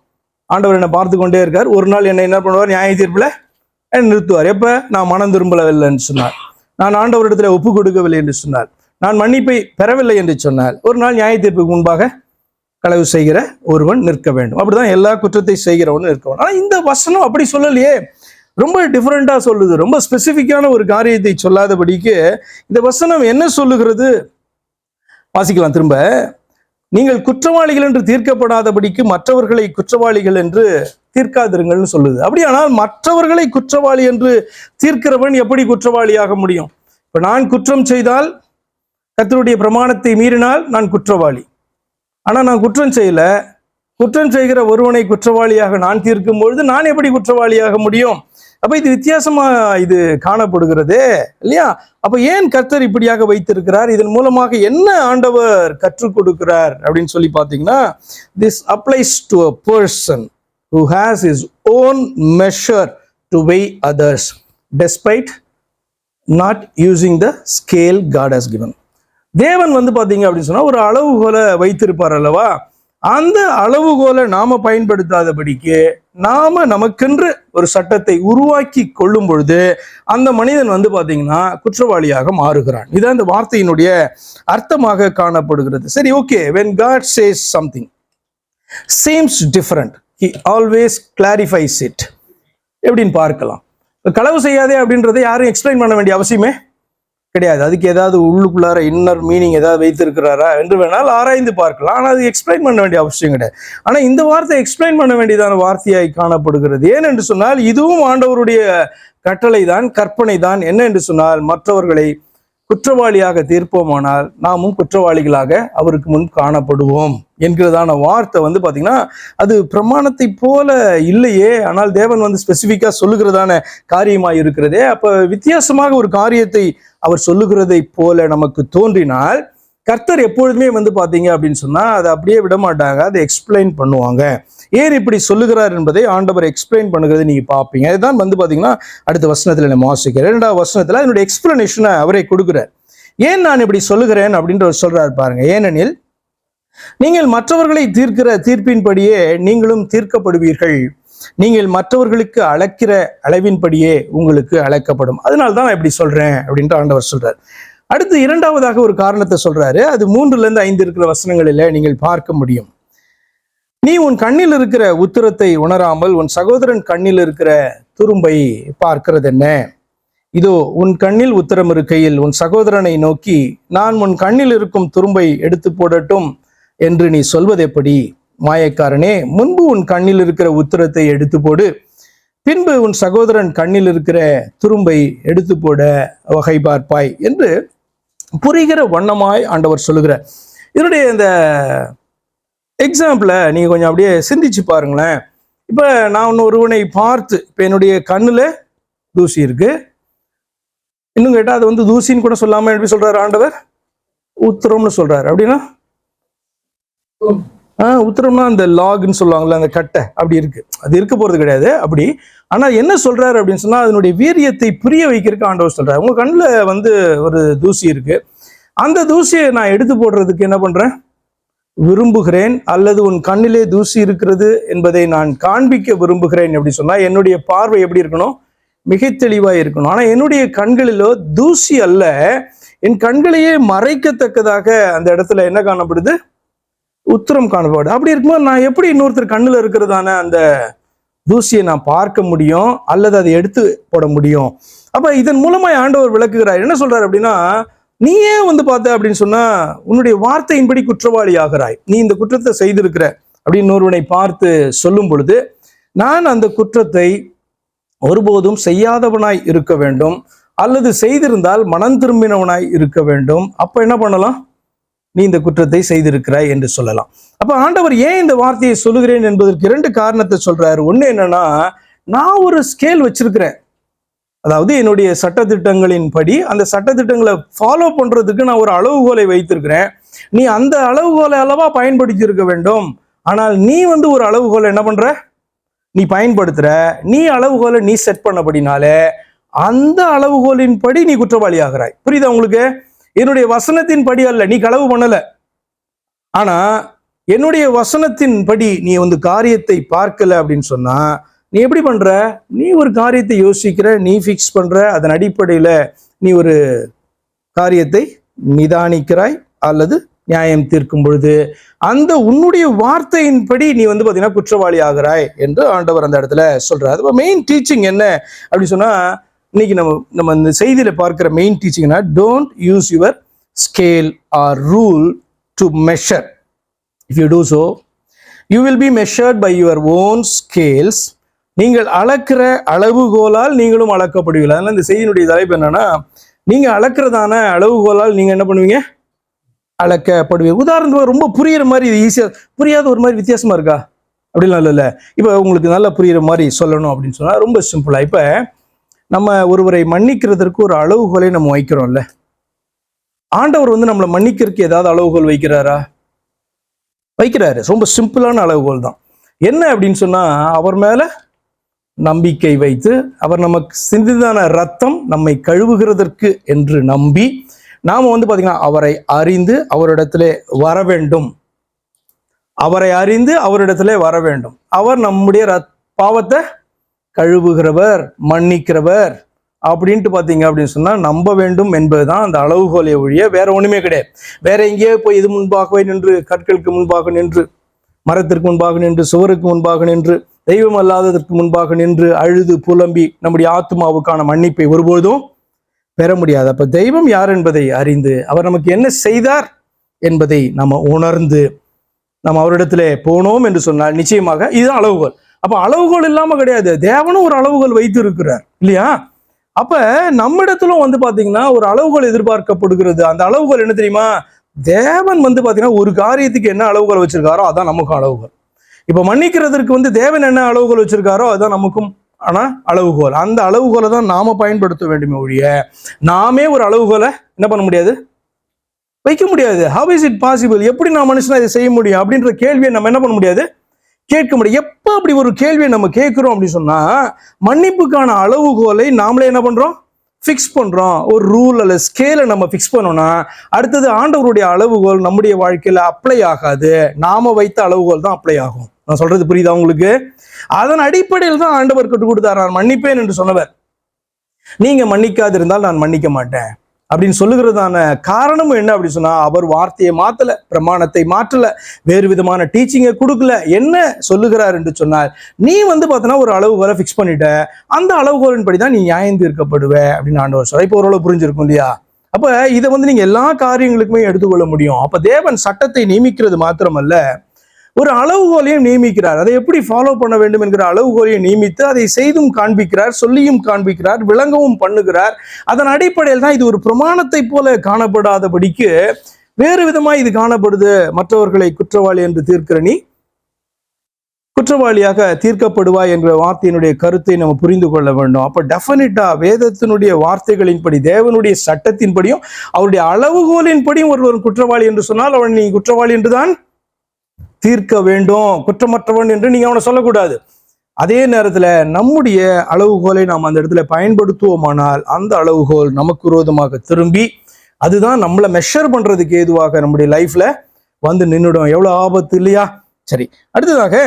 [SPEAKER 1] ஆண்டவர் என்னை பார்த்து கொண்டே இருக்கார். ஒரு நாள் என்னை என்ன பண்ணுவார்? நியாய தீர்ப்புல என்ன நிறுத்துவார். எப்ப நான் மனம் திரும்பவில்லைன்னு சொன்னார், நான் ஆண்டவரிடத்துல ஒப்பு கொடுக்கவில்லை என்று சொன்னார், நான் மன்னிப்பை பெறவில்லை என்று சொன்னால், ஒரு நாள் நியாய தீர்ப்புக்கு முன்பாக களவு செய்கிற ஒருவன் நிற்க வேண்டும். அப்படிதான் எல்லா குற்றத்தை செய்கிறவன் நிற்க வேண்டும். ஆனா இந்த வசனம் அப்படி சொல்லலையே, ரொம்ப டிஃபரெண்டா சொல்லுது. ரொம்ப ஸ்பெசிபிக்கான ஒரு காரியத்தை சொல்லாதபடிக்கு இந்த வசனம் என்ன சொல்லுகிறது? வாசிக்கலாம் திரும்ப. நீங்கள் குற்றவாளிகள் என்று தீர்க்கப்படாதபடிக்கு மற்றவர்களை குற்றவாளிகள் என்று தீர்க்காதிருங்கள்னு சொல்லுது. அப்படியானால் மற்றவர்களை குற்றவாளி என்று தீர்க்கிறவன் எப்படி குற்றவாளியாக முடியும்? இப்ப நான் குற்றம் செய்தால், கர்த்தருடைய பிரமாணத்தை மீறினால் நான் குற்றவாளி. ஆனா நான் குற்றம் செய்யல, குற்றம் செய்கிற ஒருவனை குற்றவாளியாக நான் தீர்க்கும் பொழுது நான் எப்படி குற்றவாளியாக முடியும்? அப்ப இது வித்தியாசமா இது காணப்படுகிறது இல்லையா? அப்ப ஏன் கர்த்தர் இப்படியாக வைத்திருக்கிறார்? இதன் மூலமாக என்ன ஆண்டவர் கற்றுக் கொடுக்கிறார் அப்படின்னு சொல்லி பாத்தீங்கன்னா, this applies to a person who has his own measure to weigh others despite not using the scale God has given. தேவன் வந்து பாத்தீங்க அப்படின்னு சொன்னா ஒரு அளவுகோலை வைத்திருப்பார் அல்லவா? அந்த அளவுகோலை நாம பயன்படுத்தாதபடிக்கு நாம நமக்கென்று ஒரு சட்டத்தை உருவாக்கி கொள்ளும் பொழுது அந்த மனிதன் வந்து பாத்தீங்கன்னா குற்றவாளியாக மாறுகிறான். இதான் இந்த வார்த்தையினுடைய அர்த்தமாக காணப்படுகிறது. சரி, okay, when God says something seems different, he always clarifies it. எப்படின்னு பார்க்கலாம். களவு செய்யாதே அப்படின்றத யாரும் எக்ஸ்பிளைன் பண்ண வேண்டிய அவசியமே கிடையாது. அதுக்கு ஏதாவது உள்ளுக்குள்ளார இன்னர் மீனிங் ஏதாவது வைத்திருக்கிறாரா என்று வேணால் ஆராய்ந்து பார்க்கலாம். ஆனால் அது எக்ஸ்பிளைன் பண்ண வேண்டிய அவசியம் கிடையாது. ஆனால் இந்த வார்த்தை எக்ஸ்பிளைன் பண்ண வேண்டியதான வார்த்தையாய் காணப்படுகிறது. ஏன் என்று சொன்னால் இதுவும் ஆண்டவருடைய கட்டளை தான், கற்பனை தான். என்ன என்று சொன்னால் மற்றவர்களை குற்றவாளியாக தீர்ப்போமானால் நாமும் குற்றவாளிகளாக அவருக்கு முன் காணப்படுவோம் என்கிறதான வார்த்தை வந்து பாத்தீங்கன்னா அது பிரமாணத்தை போல இல்லையே, ஆனால் தேவன் வந்து ஸ்பெசிபிக்கா சொல்லுகிறதான காரியமாய் இருக்கிறதே. அப்ப வித்தியாசமாக ஒரு காரியத்தை அவர் சொல்லுகிறதை போல நமக்கு தோன்றினால் கர்த்தர் எப்பொழுதுமே வந்து பாத்தீங்க அப்படின்னு சொன்னா அதை அப்படியே விட மாட்டாங்க, அதை எக்ஸ்பிளைன் பண்ணுவாங்க. ஏன் இப்படி சொல்லுகிறார் என்பதை ஆண்டவர் எக்ஸ்பிளைன் பண்ணுகிறது நீங்க பார்ப்பீங்க. இதுதான் வந்து பாத்தீங்கன்னா அடுத்த வசனத்துல நம்ம வாசிக்கிறேன். 2வது வசனத்துல அதனுடைய எக்ஸ்பிளனேஷனை அவரே கொடுக்கிறார். ஏன் நான் இப்படி சொல்லுகிறேன் அப்படின்ற சொல்றாரு பாருங்க. ஏனெனில் நீங்கள் மற்றவர்களை தீர்க்கிற தீர்ப்பின்படியே நீங்களும் தீர்க்கப்படுவீர்கள், நீங்கள் மற்றவர்களுக்கு அளக்கிற அளவின்படியே உங்களுக்கு அளக்கப்படும். அதனால்தான் நான் இப்படி சொல்றேன் அப்படின்ட்டு ஆண்டவர் சொல்றார். அடுத்து 2வதாக ஒரு காரணத்தை சொல்றாரு. அது 3-5 இருக்கிற வசனங்களில நீங்கள் பார்க்க முடியும். நீ உன் கண்ணில் இருக்கிற உத்திரத்தை உணராமல் உன் சகோதரன் கண்ணில் இருக்கிற துரும்பை பார்க்கிறது என்ன? இதோ உன் கண்ணில் உத்திரம் இருக்கையில் உன் சகோதரனை நோக்கி நான் உன் கண்ணில் இருக்கும் துரும்பை எடுத்து போடட்டும் என்று நீ சொல்வது எப்படி? மாயக்காரனே, முன்பு உன் கண்ணில் இருக்கிற உத்திரத்தை எடுத்து போடு, பின்பு உன் சகோதரன் கண்ணில் இருக்கிற துரும்பை எடுத்து போட வகை பார்ப்பாய் என்று புரிகிற வண்ணமாய் ஆண்டவர் சொல்லுகிறார். இதனுடைய இந்த எக்ஸாம்பிளை நீங்க கொஞ்சம் அப்படியே சிந்திச்சு பாருங்களேன். இப்ப நான் ஒருவனை பார்த்து, இப்ப என்னுடைய கண்ணுல தூசி இருக்கு, இன்னும் கேட்டா அது வந்து தூசின்னு கூட சொல்லாம எப்படி சொல்றாரு ஆண்டவர்? உத்திரம்னு சொல்றாரு. அப்படின்னா உத்திரம்னா அந்த லாக்ன்னு சொல்லுவாங்கல்ல, அந்த கட்டை அப்படி இருக்கு, அது இருக்க போறது கிடையாது அப்படி. ஆனா என்ன சொல்றாரு அப்படின்னு சொன்னா அதனுடைய வீரியத்தை புரிய வைக்கிறதுக்கு ஆண்டவர் சொல்றாரு. உங்க கண்ணுல வந்து ஒரு தூசி இருக்கு, அந்த தூசியை நான் எடுத்து போடுறதுக்கு என்ன பண்றேன்? விரும்புகிறேன், அல்லது உன் கண்ணிலே தூசி இருக்கிறது என்பதை நான் காண்பிக்க விரும்புகிறேன். எப்படி சொன்னா என்னுடைய பார்வை எப்படி இருக்கணும்? மிக தெளிவா இருக்கணும். ஆனா என்னுடைய கண்களிலோ தூசி அல்ல, என் கண்களையே மறைக்கத்தக்கதாக அந்த இடத்துல என்ன காணப்படுது? உத்திரம் காணப்படுது. அப்படி இருக்கும்போது நான் எப்படி இன்னொருத்தர் கண்ணுல இருக்கிறதான அந்த தூசியை நான் பார்க்க முடியும் அல்லது அதை எடுத்து போட முடியும்? அப்ப இதன் மூலமாய் ஆண்டவர் விளக்குகிறார். என்ன சொல்றாரு அப்படின்னா, நீயே வந்து பார்த்த அப்படின்னு சொன்னா உன்னுடைய வார்த்தையின்படி குற்றவாளி ஆகிறாய், நீ இந்த குற்றத்தை செய்திருக்கிற அப்படின்னு ஒருவனை பார்த்து சொல்லும் பொழுது நான் அந்த குற்றத்தை ஒருபோதும் செய்யாதவனாய் இருக்க வேண்டும், அல்லது செய்திருந்தால் மனம் திரும்பினவனாய் இருக்க வேண்டும். அப்ப என்ன பண்ணலாம்? நீ இந்த குற்றத்தை செய்திருக்கிறாய் என்று சொல்லலாம். அப்ப ஆண்டவர் ஏன் இந்த வார்த்தையை சொல்லுகிறேன் என்பதற்கு 2 காரணத்தை சொல்றாரு. ஒண்ணு என்னன்னா, நான் ஒரு ஸ்கேல் வச்சிருக்கிறேன், அதாவது என்னுடைய சட்டத்திட்டங்களின் படி அந்த சட்டத்திட்டங்களை ஃபாலோ பண்றதுக்கு நான் ஒரு அளவுகோலை வைத்திருக்கிறேன். நீ அந்த அளவுகோலை அளவா பயன்படுத்தி இருக்க வேண்டும். ஆனால் நீ வந்து ஒரு அளவுகோலை என்ன பண்ற? நீ பயன்படுத்துற, நீ அளவுகோலை நீ செட் பண்ணபடினாலே அந்த அளவுகோலின் படி நீ குற்றவாளி ஆகிறாய். புரியுதா உங்களுக்கு? என்னுடைய வசனத்தின் படி அல்ல, நீ களவு பண்ணல, ஆனா என்னுடைய வசனத்தின் படி நீ வந்து காரியத்தை பார்க்கல அப்படின்னு சொன்னா நீ எப்படி பண்ற? நீ ஒரு காரியத்தை யோசிக்கிற, நீ ஃபிக்ஸ் பண்ற, அதன் அடிப்படையில நீ ஒரு காரியத்தை நிதானிக்கிறாய் அல்லது நியாயம் தீர்க்கும் பொழுது அந்த உன்னுடைய வார்த்தையின்படி நீ வந்து பாத்தீங்கன்னா குற்றவாளி ஆகிறாய் என்று ஆண்டவர் அந்த இடத்துல சொல்றாரு. அது மெயின் டீச்சிங் என்ன அப்படி சொன்னா, இன்னைக்கு நம்ம இந்த செய்தியில பார்க்கிற மெயின் டீச்சிங்னா, don't use your scale or rule to measure. If you do so you will be measured by your own scales. நீங்கள் அளக்கிற அளவுகோலால் நீங்களும் அளக்கப்படுவீர்கள். அதனால இந்த செய்தியினுடைய தலைப்பு என்னன்னா, நீங்க அளக்கிறதான அளவுகோலால் நீங்க என்ன பண்ணுவீங்க? அளக்கப்படுவீர்கள். உதாரணத்துக்கு ரொம்ப புரியுற மாதிரி இது ஈஸியா, புரியாத ஒரு மாதிரி வித்தியாசமா இருக்கா? அப்படிலாம் இல்ல. இப்ப உங்களுக்கு நல்லா புரியுற மாதிரி சொல்லணும் அப்படின்னு சொன்னா ரொம்ப சிம்பிளா, இப்ப நம்ம ஒருவரை மன்னிக்கிறதற்கு ஒரு அளவுகோலை நம்ம வைக்கிறோம்ல. ஆண்டவர் வந்து நம்மளை மன்னிக்கிறதுக்கு ஏதாவது அளவுகோல் வைக்கிறாரா? வைக்கிறாரு. ரொம்ப சிம்பிளான அளவுகோல் தான். என்ன அப்படின்னு சொன்னா, அவர் மேல நம்பிக்கை வைத்து, அவர் நமக்கு சிந்திதான ரத்தம் நம்மை கழுவுகிறதற்கு என்று நம்பி, நாம வந்து பாத்தீங்கன்னா அவரை அறிந்து அவரிடத்திலே வர வேண்டும். அவரை அறிந்து அவரிடத்திலே வர வேண்டும். அவர் நம்முடைய பாவத்தை கழுவுகிறவர், மன்னிக்கிறவர் அப்படின்ட்டு பாத்தீங்க அப்படின்னு சொன்னா நம்ப வேண்டும் என்பதுதான் அந்த அளவுகோலை ஒழிய வேற ஒண்ணுமே கிடையாது. வேற எங்கேயோ போய் இது முன்பாகவே நின்று, கற்களுக்கு முன்பாக நின்று, மரத்திற்கு முன்பாக நின்று, சுவருக்கு முன்பாக நின்று, தெய்வம் அல்லாததற்கு முன்பாக நின்று அழுது புலம்பி நம்முடைய ஆத்மாவுக்கான மன்னிப்பை ஒருபோதும் பெற முடியாது. அப்ப தெய்வம் யார் என்பதை அறிந்து, அவர் நமக்கு என்ன செய்தார் என்பதை நம்ம உணர்ந்து நம்ம அவரிடத்துல போனோம் என்று சொன்னால் நிச்சயமாக இதுதான் அளவுகோல். அப்ப அளவுகோல் இல்லாம கிடையாது, தேவனும் ஒரு அளவுகோல் வைத்து இருக்கிறார் இல்லையா? அப்ப நம்மிடத்திலும் வந்து பாத்தீங்கன்னா ஒரு அளவுகோல் எதிர்பார்க்கப்படுகிறது. அந்த அளவுகோல் என்ன தெரியுமா? தேவன் வந்து பாத்தீங்கன்னா ஒரு காரியத்துக்கு என்ன அளவுகோல் வச்சிருக்காரோ அதான் நமக்கும் அளவுகோல். இப்ப மன்னிக்கிறதற்கு வந்து தேவன் என்ன அளவுகோல் வச்சிருக்காரோ அதுதான் நமக்கும் ஆனா அளவுகோல். அந்த அளவுகோலை தான் நாம பயன்படுத்த வேண்டுமே ஒழிய நாமே ஒரு அளவுகோலை என்ன பண்ண முடியாது, வைக்க முடியாது. How is it possible? எப்படி நான் மனுஷனா இதை செய்ய முடியும் அப்படின்ற கேள்வியை நம்ம என்ன பண்ண முடியாது, கேட்க முடியும். எப்ப அப்படி ஒரு கேள்வியை நம்ம கேட்கிறோம் அப்படின்னு சொன்னா, மன்னிப்புக்கான அளவுகோலை நாமளே என்ன பண்றோம், ஃபிக்ஸ் பண்றோம். ஒரு ரூல் அல்ல ஸ்கேலை நம்ம ஃபிக்ஸ் பண்ணோம்னா அடுத்தது ஆண்டவருடைய அளவுகோல் நம்முடைய வாழ்க்கையில அப்ளை ஆகாது. நாம வைத்த அளவுகோல் தான் அப்ளை ஆகும். நான் சொல்றது புரியுதா உங்களுக்கு? அதன் அடிப்படையில் தான் ஆண்டவர் கற்றுக் கொடுத்தார். நான் மன்னிப்பேன் என்று சொன்னவர், நீங்க மன்னிக்காது இருந்தால் நான் மன்னிக்க மாட்டேன் அப்படின்னு சொல்லுகிறதான காரணமும் என்ன அப்படின்னு சொன்னா, அவர் வார்த்தையை மாத்தல, பிரமாணத்தை மாற்றல, வேறு விதமான டீச்சிங்கை கொடுக்கல. என்ன சொல்லுகிறார் என்று சொன்னால், நீ வந்து பார்த்தனா ஒரு அளவுகோலை ஃபிக்ஸ் பண்ணிட்ட, அந்த அளவுகோலின் படி தான் நீ நியாயம் தீர்க்கப்படுவ அப்படின்னு ஆண்டவர் சொல்ற. இப்போ ஓரளவு புரிஞ்சிருக்கும் இல்லையா? அப்ப இதை வந்து நீங்க எல்லா காரியங்களுக்குமே எடுத்துக்கொள்ள முடியும். அப்ப தேவன் சட்டத்தை நியமிக்கிறது மாத்திரமல்ல, ஒரு அளவுகோலையும் நியமிக்கிறார். அதை எப்படி ஃபாலோ பண்ண வேண்டும் என்கிற அளவுகோலையும் நியமித்து அதை செய்தும் காண்பிக்கிறார், சொல்லியும் காண்பிக்கிறார், விளங்கவும் பண்ணுகிறார். அதன் அடிப்படையில் தான் இது ஒரு பிரமாணத்தை போல காணப்படாதபடிக்கு வேறு விதமாய் இது காணப்படுது. மற்றவர்களை குற்றவாளி என்று தீர்க்கிற நீ குற்றவாளியாக தீர்க்கப்படுவாய் என்ற வார்த்தையினுடைய கருத்தை நம்ம புரிந்து கொள்ள வேண்டும். அப்ப டெஃபினட்டா வேதத்தினுடைய வார்த்தைகளின்படி, தேவனுடைய சட்டத்தின்படியும் அவருடைய அளவுகோலின்படியும் ஒருவர் குற்றவாளி என்று சொன்னால் அவன் நீ குற்றவாளி என்றுதான் தீர்க்க வேண்டும். குற்றமற்றவன் என்று நீங்க அவனை சொல்லக்கூடாது. அதே நேரத்துல நம்முடைய அளவுகோலை நாம் அந்த இடத்துல பயன்படுத்துவோமானால் அந்த அளவுகோல் நமக்கு விரோதமாக திரும்பி அதுதான் நம்மளை மெஷர் பண்றதுக்கு ஏதுவாக நம்முடைய லைஃப்ல வந்து நின்றுடும். எவ்வளவு ஆபத்து இல்லையா? சரி, அடுத்ததாக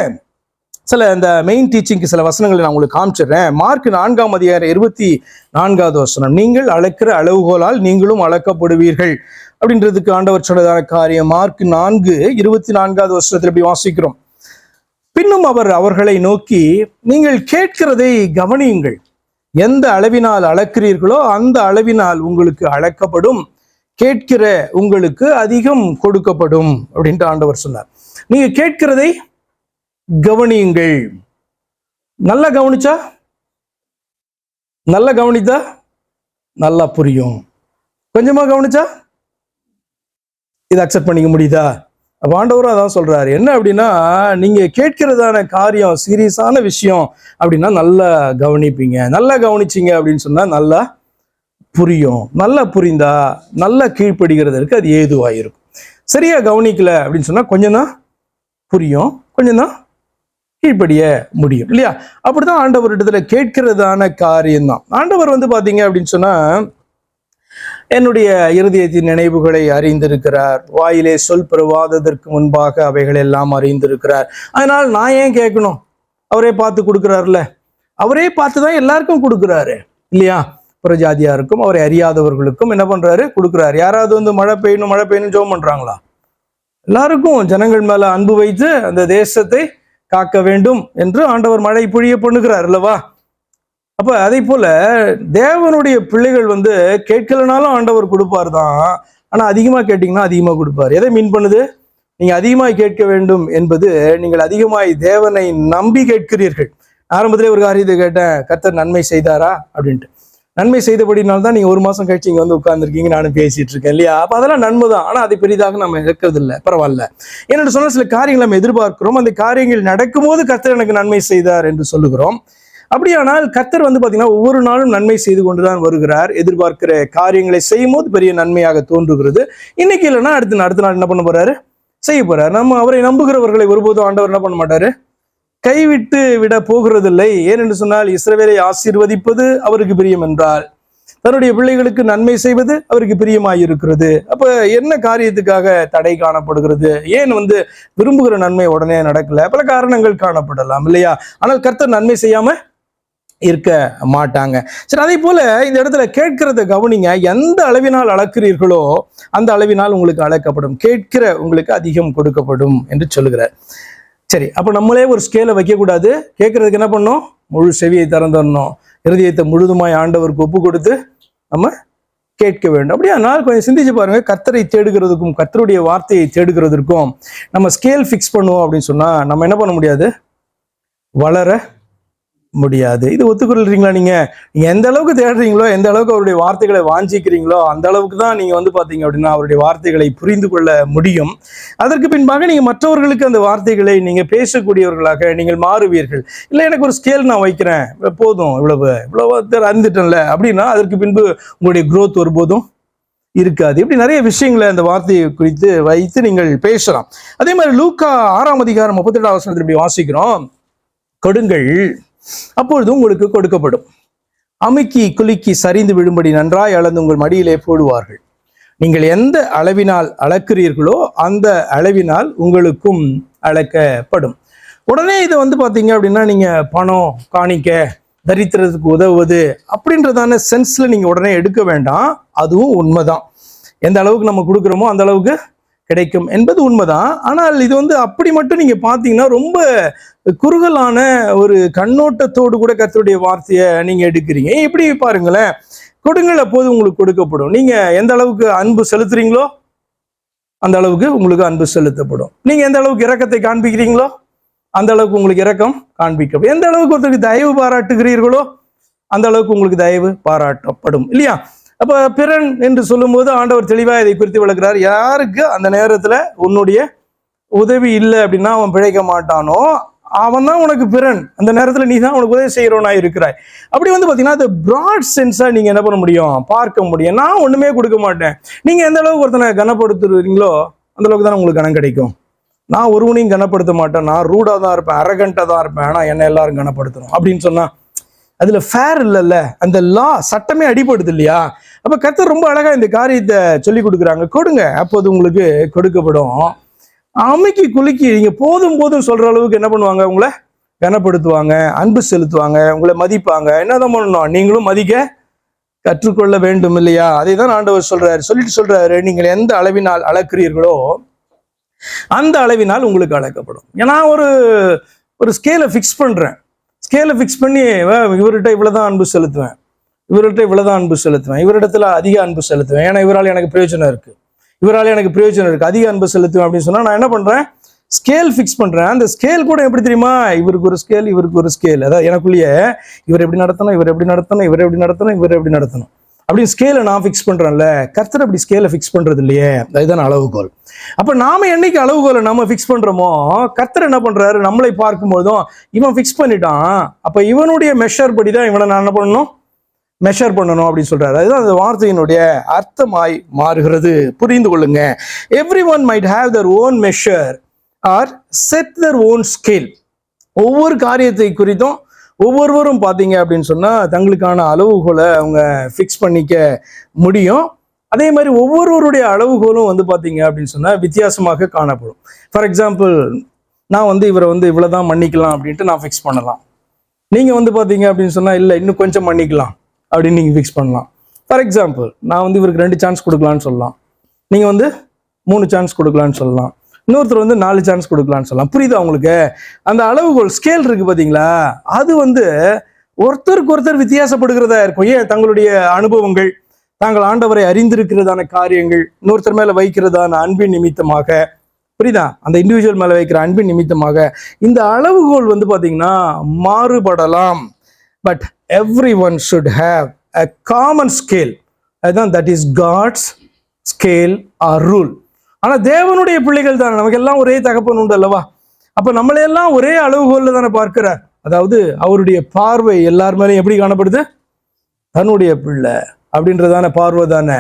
[SPEAKER 1] சில இந்த மெயின் டீச்சிங்க்கு சில வசனங்களை நான் உங்களுக்கு காமிச்சிடுறேன். மார்க் 4ஆம் அதிகாரம் 24வது வசனம், நீங்கள் அளக்கிற அளவுகோலால் நீங்களும் அளக்கப்படுவீர்கள் அப்படின்றதுக்கு ஆண்டவர் சொன்னதான காரியம். மார்க் 4:24வது வசனத்தில் இப்படி வாசிக்கிறோம், பின்னும் அவர் அவர்களை நோக்கி, நீங்கள் கேட்கிறதை கவனியுங்கள், எந்த அளவினால் அளக்கிறீர்களோ அந்த அளவினால் உங்களுக்கு அளக்கப்படும், கேட்கிற உங்களுக்கு அதிகம் கொடுக்கப்படும் அப்படின்ட்டு ஆண்டவர் சொன்னார். நீங்க கேட்கிறதை கவனியுங்கள். நல்லா கவனிச்சா, நல்லா கவனித்தா நல்லா புரியும். கொஞ்சமா கவனிச்சா இதை அக்செப்ட் பண்ணிக்க முடியுதா? ஆண்டவரும் அதான் சொல்றாரு. என்ன அப்படின்னா, நீங்க கேட்கிறதான காரியம் சீரியஸான விஷயம் அப்படின்னா நல்லா கவனிப்பீங்க. நல்லா கவனிச்சிங்க அப்படின்னு சொன்னா நல்லா புரியும். நல்லா புரிந்தா நல்லா கீழ்ப்படுகிறதற்கு அது ஏதுவாயிருக்கும். சரியா கவனிக்கல அப்படின்னு சொன்னா கொஞ்சம் தான் புரியும், கொஞ்சம் தான் கீழ்ப்படிய முடியும் இல்லையா? அப்படிதான் ஆண்டவர் இடத்துல கேட்கிறதான காரியம்தான். ஆண்டவர் வந்து பாத்தீங்க அப்படின்னு சொன்னா, என்னுடைய இருதயத்தின் நினைவுகளை அறிந்திருக்கிறார், வாயிலே சொல் பெறுவாததற்கு முன்பாக அவைகள் எல்லாம் அறிந்திருக்கிறார். அதனால் நான் ஏன் கேட்கணும்? அவரே பார்த்து கொடுக்குறாருல, அவரே பார்த்துதான் எல்லாருக்கும் கொடுக்குறாரு இல்லையா? புறஜாதியாருக்கும் அவரை அறியாதவர்களுக்கும் என்ன பண்றாரு, கொடுக்குறாரு. யாராவது வந்து மழை பெய்யணும் ஜெபம் பண்றாங்களா? எல்லாருக்கும் ஜனங்கள் மேல அன்பு வைத்து அந்த தேசத்தை காக்க வேண்டும் என்று ஆண்டவர் மழை பொழிய பண்ணுகிறார் அல்லவா? அப்ப அதே போல தேவனுடைய பிள்ளைகள் வந்து கேட்கலனாலும் ஆண்டவர் கொடுப்பார் தான். ஆனா அதிகமா கேட்டீங்கன்னா அதிகமா கொடுப்பார். எதை மீன் பண்ணுது? நீங்க அதிகமாய் கேட்க வேண்டும் என்பது, நீங்கள் அதிகமாய் தேவனை நம்பி கேட்கிறீர்கள். ஆரம்பத்திலே ஒரு காரியத்தை கேட்டேன், கர்த்தர் நன்மை செய்தாரா அப்படின்ட்டு. நன்மை செய்தபடினால்தான் நீங்க ஒரு மாசம் கழிச்சு இங்க வந்து உட்கார்ந்துருக்கீங்க, நானும் பேசிட்டு இருக்கேன் இல்லையா? அப்ப அதெல்லாம் நன்மை தான். ஆனா அதை பெரிதாக நம்ம இருக்கிறது இல்லை. பரவாயில்ல. என்னென்னு சொன்ன சில காரியங்கள் நம்ம எதிர்பார்க்கிறோம், அந்த காரியங்கள் நடக்கும்போது கர்த்தர் எனக்கு நன்மை செய்தார் என்று சொல்லுகிறோம். அப்படியானால் கர்த்தர் வந்து பாத்தீங்கன்னா ஒவ்வொரு நாளும் நன்மை செய்து கொண்டுதான் வருகிறார். எதிர்பார்க்கிற காரியங்களை செய்யும் போது பெரிய நன்மையாக தோன்றுகிறது. இன்னைக்கு இல்லைன்னா அடுத்த நாள் என்ன பண்ண போறாரு? செய்ய போறாரு. நம்ம அவரை நம்புகிறவர்களை ஒருபோதும் ஆண்டவர் என்ன பண்ண மாட்டாரு? கைவிட்டு விட போகிறதில்லை. ஏனென்று சொன்னால் இஸ்ரவேலை ஆசீர்வதிப்பது அவருக்கு பிரியம் என்றால், தன்னுடைய பிள்ளைகளுக்கு நன்மை செய்வது அவருக்கு பிரியமாயிருக்கிறது. அப்ப என்ன காரியத்துக்காக தடை காணப்படுகிறது? ஏன் வந்து விரும்புகிற நன்மை உடனே நடக்கல? பல காரணங்கள் காணப்படலாம் இல்லையா? ஆனால் கர்த்தர் நன்மை செய்யாம இருக்க மாட்டாங்க. சரி, அதே போல இந்த இடத்துல கேட்கிறத கவனிங்க. எந்த அளவினால் அளக்கிறீர்களோ அந்த அளவினால் உங்களுக்கு அளக்கப்படும். கேட்கிற உங்களுக்கு அதிகம் கொடுக்கப்படும் என்று சொல்லுகிறார். சரி, அப்ப நம்மளே ஒரு ஸ்கேலை வைக்க கூடாது. கேட்கறதுக்கு என்ன பண்ணணும்? முழு செவியை திறந்துடணும். இருதயத்தை முழுதுமாய் ஆண்டவருக்கு ஒப்பு கொடுத்து நம்ம கேட்க வேண்டும். அப்படியானால் கொஞ்சம் சிந்திச்சு பாருங்க. கர்த்தரை தேடுகிறதுக்கும் கர்த்தருடைய வார்த்தையை தேடுகிறதற்கும் நம்ம ஸ்கேல் ஃபிக்ஸ் பண்ணுவோம் அப்படின்னு சொன்னா நம்ம என்ன பண்ண முடியாது? வளர முடியாது. இது ஒத்துக்கொள்றீங்களா? நீங்க எந்த அளவுக்கு தேடுறீங்களோ, எந்த அளவுக்கு அவருடைய வார்த்தைகளை வாஞ்சிக்கிறீங்களோ அந்த அளவுக்கு தான் நீங்க வந்து பாத்தீங்க அப்படின்னா அவருடைய வார்த்தைகளை புரிந்து கொள்ள முடியும். அதற்கு பின்பாக நீங்க மற்றவர்களுக்கு அந்த வார்த்தைகளை நீங்க பேசக்கூடியவர்களாக நீங்கள் மாறுவீர்கள். இல்லை, எனக்கு ஒரு ஸ்கேல் நான் வைக்கிறேன், போதும், இவ்வளவு அறிந்துட்டேன்ல அப்படின்னா அதற்கு பின்பு உங்களுடைய growth ஒருபோதும் இருக்காது. இப்படி நிறைய விஷயங்களை அந்த வார்த்தையை குறித்து வைத்து நீங்கள் பேசலாம். அதே மாதிரி லூக்கா 6ஆம் அதிகாரம் 38ஆம் வசனத்தில் இப்படி வாசிக்கிறோம். கொடுங்கள், அப்பொழுது உங்களுக்கு கொடுக்கப்படும். அமுக்கி குலுக்கி சரிந்து விழும்படி நன்றாய் அளந்து உங்கள் மடியிலே போடுவார்கள். நீங்கள் எந்த அளவினால் அளக்கிறீர்களோ அந்த அளவினால் உங்களுக்கும் அளக்கப்படும். உடனே இதை வந்து பாத்தீங்க அப்படின்னா நீங்க பணம், காணிக்க, தரித்திரத்துக்கு உதவுவது அப்படின்றதான சென்ஸ்ல நீங்க உடனே எடுக்க வேண்டாம். அதுவும் உண்மைதான். எந்த அளவுக்கு நம்ம கொடுக்குறோமோ அந்த அளவுக்கு கிடைக்கும் என்பது உண்மைதான். ஆனால் இது வந்து அப்படி மட்டும் நீங்க பாத்தீங்கன்னா ரொம்ப குறுகலான ஒரு கண்ணோட்டத்தோடு கூட கர்த்தருடைய வார்த்தையை நீங்க எடுக்கிறீங்க. இப்படி பாருங்களேன், கொடுங்கள் அப்போது உங்களுக்கு கொடுக்கப்படும். நீங்க எந்த அளவுக்கு அன்பு செலுத்துறீங்களோ அந்த அளவுக்கு உங்களுக்கு அன்பு செலுத்தப்படும். நீங்க எந்த அளவுக்கு இரக்கத்தை காண்பிக்கிறீங்களோ அந்த அளவுக்கு உங்களுக்கு இரக்கம் காண்பிக்கப்படும். எந்த அளவுக்கு ஒருத்தருக்கு தயவு பாராட்டுகிறீர்களோ அந்த அளவுக்கு உங்களுக்கு தயவு பாராட்டப்படும் இல்லையா? அப்ப பிறன் என்று சொல்லும் போது ஆண்டவர் தெளிவாக இதை குறித்து விளக்குறார். யாருக்கு அந்த நேரத்துல உன்னுடைய உதவி இல்லை அப்படின்னா அவன் பிழைக்க மாட்டானோ அவன் தான் உனக்கு பிறன். அந்த நேரத்துல நீ தான் உனக்கு உதவி செய்யறவனா இருக்கிறாய். அப்படி வந்து பாத்தீங்கன்னா அது பிராட் சென்ஸா நீங்க என்ன பண்ண முடியும்? பார்க்க முடியும். நான் ஒண்ணுமே கொடுக்க மாட்டேன். நீங்க எந்த அளவுக்கு ஒருத்தனை கனப்படுத்துறீங்களோ அந்த அளவுக்கு தான் உங்களுக்கு கனம் கிடைக்கும். நான் ஒருவனையும் கனப்படுத்த மாட்டேன், நான் ரூடா தான் இருப்பேன், அரகண்டா தான் இருப்பேன், ஆனா என்ன எல்லாரும் கனப்படுத்தணும் அப்படின்னு சொன்னா அதுல ஃபேர் இல்லைல்ல. அந்த சட்டமே அடிபடுது இல்லையா? அப்ப கர்த்தர் ரொம்ப அழகா இந்த காரியத்தை சொல்லி கொடுக்குறாங்க. கொடுங்க அப்போது உங்களுக்கு கொடுக்கப்படும். அமுக்கி குலுக்கி நீங்க போதும் போதும் சொல்ற அளவுக்கு என்ன பண்ணுவாங்க? உங்களை கனப்படுத்துவாங்க, அன்பு செலுத்துவாங்க, உங்களை மதிப்பாங்க. என்னதான் பண்ணணும்? நீங்களும் மதிக்க கற்றுக்கொள்ள வேண்டும் இல்லையா? அதை தான் ஆண்டவர் சொல்றாரு, நீங்கள் எந்த அளவினால் அளக்கிறீர்களோ அந்த அளவினால் உங்களுக்கு அளக்கப்படும். ஏன்னா ஒரு ஸ்கேலை ஃபிக்ஸ் பண்றேன். ஸ்கேலை ஃபிக்ஸ் பண்ணி இவர்கிட்ட இவ்வளவுதான் அன்பு செலுத்துவேன், இவர்கிட்ட இவ்வளவுதான் அன்பு செலுத்துவேன், இவரிடத்துல அதிக அன்பு செலுத்துவேன், ஏன்னா இவரால் எனக்கு பிரயோஜனம் இருக்கு, இவரால் எனக்கு பிரயோஜனம் இருக்கு, அதிக அன்பு செலுத்துவேன் அப்படின்னு சொன்னா நான் என்ன பண்றேன்? ஸ்கேல் ஃபிக்ஸ் பண்றேன். அந்த ஸ்கேல் கூட எப்படி தெரியுமா? இவருக்கு ஒரு ஸ்கேல், இவருக்கு ஒரு ஸ்கேல். அதாவது எனக்குள்ளேயே இவர் எப்படி நடத்தணும், இவர் எப்படி நடத்தணும், இவர் எப்படி நடத்தணும், இவர் எப்படி நடத்தணும் அப்படின்னு ஸ்கேலை நான் ஃபிக்ஸ் பண்றேன்ல. கர்த்தர் அப்படி ஸ்கேலை ஃபிக்ஸ் பண்றது இல்லையே. அதுதான் அளவுகோல். அப்ப நாம என்னைக்கு அளவுகோலை நம்ம ஃபிக்ஸ் பண்றோமோ கர்த்தர் என்ன பண்றாரு? நம்மளை பார்க்கும்போதும் இவன் ஃபிக்ஸ் பண்ணிட்டான், அப்ப இவனுடைய மெஷர் படி தான் இவனை நான் என்ன பண்ணணும்? மெஷர் பண்ணணும் அப்படின்னு சொல்றாரு. அதுதான் அந்த வார்த்தையினுடைய அர்த்தமாய் மாறுகிறது. புரிந்து கொள்ளுங்க. Everyone might have their own measure or set their own scale. ஒவ்வொரு காரியத்தை குறித்தும் ஒவ்வொருவரும் பார்த்தீங்க அப்படின்னு சொன்னா தங்களுக்கான அளவுகோலை அவங்க ஃபிக்ஸ் பண்ணிக்க முடியும். அதே மாதிரி ஒவ்வொருவருடைய அளவுகோலும் வந்து பார்த்தீங்க அப்படின்னு சொன்னா வித்தியாசமாக காணப்படும். ஃபார் எக்ஸாம்பிள், நான் இவரை இவ்வளவுதான் மன்னிக்கலாம் அப்படின்ட்டு நான் ஃபிக்ஸ் பண்ணலாம். நீங்க பார்த்தீங்க அப்படின்னு சொன்னா இல்லை இன்னும் கொஞ்சம் மன்னிக்கலாம் அப்படின்னு நீங்க ஃபிக்ஸ் பண்ணலாம். ஃபார் எக்ஸாம்பிள், நான் இவருக்கு 2 சான்ஸ் கொடுக்கலான்னு சொல்லலாம், நீங்க 3 சான்ஸ் கொடுக்கலான்னு சொல்லலாம், இன்னொருத்தர் 4 சான்ஸ் கொடுக்கலான்னு சொல்லலாம். புரியுதா உங்களுக்கு? அந்த அளவுகோல் ஸ்கேல் இருக்கு பாத்தீங்களா? அது ஒருத்தருக்கு ஒருத்தர் வித்தியாசப்படுகிறதா இருக்கும். ஏன்? தங்களுடைய அனுபவங்கள், தாங்கள் ஆண்டவரை அறிந்திருக்கிறதான காரியங்கள், இன்னொருத்தர் மேல வைக்கிறதான அன்பின் நிமித்தமாக, புரியுதா? அந்த இண்டிவிஜுவல் மேல வைக்கிற அன்பின் நிமித்தமாக இந்த அளவுகோல் பாத்தீங்கன்னா மாறுபடலாம். But every one should have a common scale. அதுதான் that is God's scale or rule. ஆனா தேவனுடைய பிள்ளைகள் தானே, நமக்கு எல்லாம் ஒரே தகப்பன் உண்டு அல்லவா? அப்ப நம்மளையெல்லாம் ஒரே அளவுகோல்ல தானே பார்க்கிறார். அதாவது அவருடைய பார்வை எல்லார் மேலேயும் எப்படி காணப்படுது? தன்னுடைய பிள்ளை அப்படின்றதான பார்வை தானே.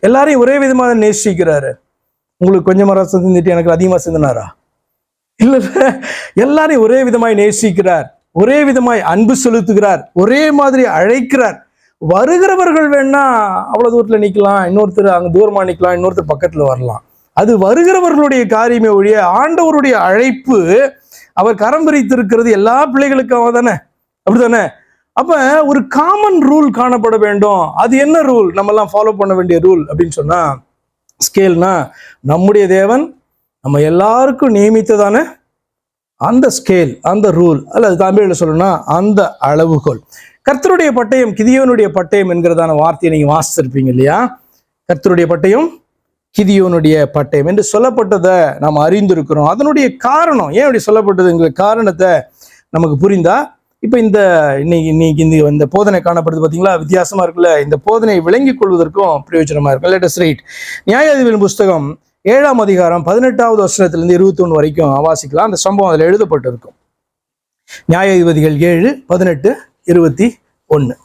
[SPEAKER 1] எல்லாரையும் ஒரே விதமாக நேசிக்கிறாரு. உங்களுக்கு கொஞ்சமா ரசம் செஞ்சுட்டு எனக்கு அதிகமா செஞ்சினாரா? இல்ல, எல்லாரையும் ஒரே விதமாய் நேசிக்கிறார், ஒரே விதமாய் அன்பு செலுத்துகிறார், ஒரே மாதிரி அழைக்கிறார். வருகிறவர்கள் வேணா அவ்வளவு தூரத்துல நிக்கலாம், இன்னொருத்தர் அங்க தூரமா நிக்கலாம், இன்னொருத்தர் பக்கத்துல வரலாம். அது வருகிறவர்களுடைய காரியமே ஒழிய ஆண்டவருடைய அழைப்பு அவர் கரம் பிரித்திருக்கிறது எல்லா பிள்ளைகளுக்காக தானே, அப்படித்தானே? அப்ப ஒரு காமன் ரூல் காணப்பட வேண்டும். அது என்ன ரூல்? நம்ம எல்லாம் ஃபாலோ பண்ண வேண்டிய ரூல் அப்படின்னு சொன்னா, ஸ்கேல்னா நம்முடைய தேவன் நம்ம எல்லாருக்கும் நியமித்ததான அந்த ஸ்கேல், அந்த ரூல், அல்லது தமிழ்ல சொல்லணும்னா அந்த அளவுகோல். கர்த்தருடைய பட்டயம், கிதியோனுடைய பட்டயம் என்கிறதான வார்த்தையை நீங்க வாசிச்சிருப்பீங்க இல்லையா? கர்த்தருடைய பட்டயம், கிதியோனுடைய பட்டயம் என்று சொல்லப்பட்டதை நாம் அறிந்திருக்கிறோம். அதனுடைய காரணம் ஏன் அப்படி சொல்லப்பட்டதுங்கிற காரணத்தை நமக்கு புரிந்தா, இப்ப இன்னைக்கு இந்த போதனை காணப்படுது பார்த்தீங்களா, வித்தியாசமா இருக்குல்ல. இந்த போதனையை விளங்கிக் கொள்வதற்கும் பிரயோஜனமா இருக்கும். லெட் அஸ் ரீட் நியாயாதிபதிகளின் புஸ்தகம் 7ஆம் அதிகாரம் 18வது வசனத்திலிருந்து 21 வரைக்கும் வாசிக்கலாம். அந்த சம்பவம் அதில் எழுதப்பட்டிருக்கும். நியாயாதிபதிகள் 7, 18, 21.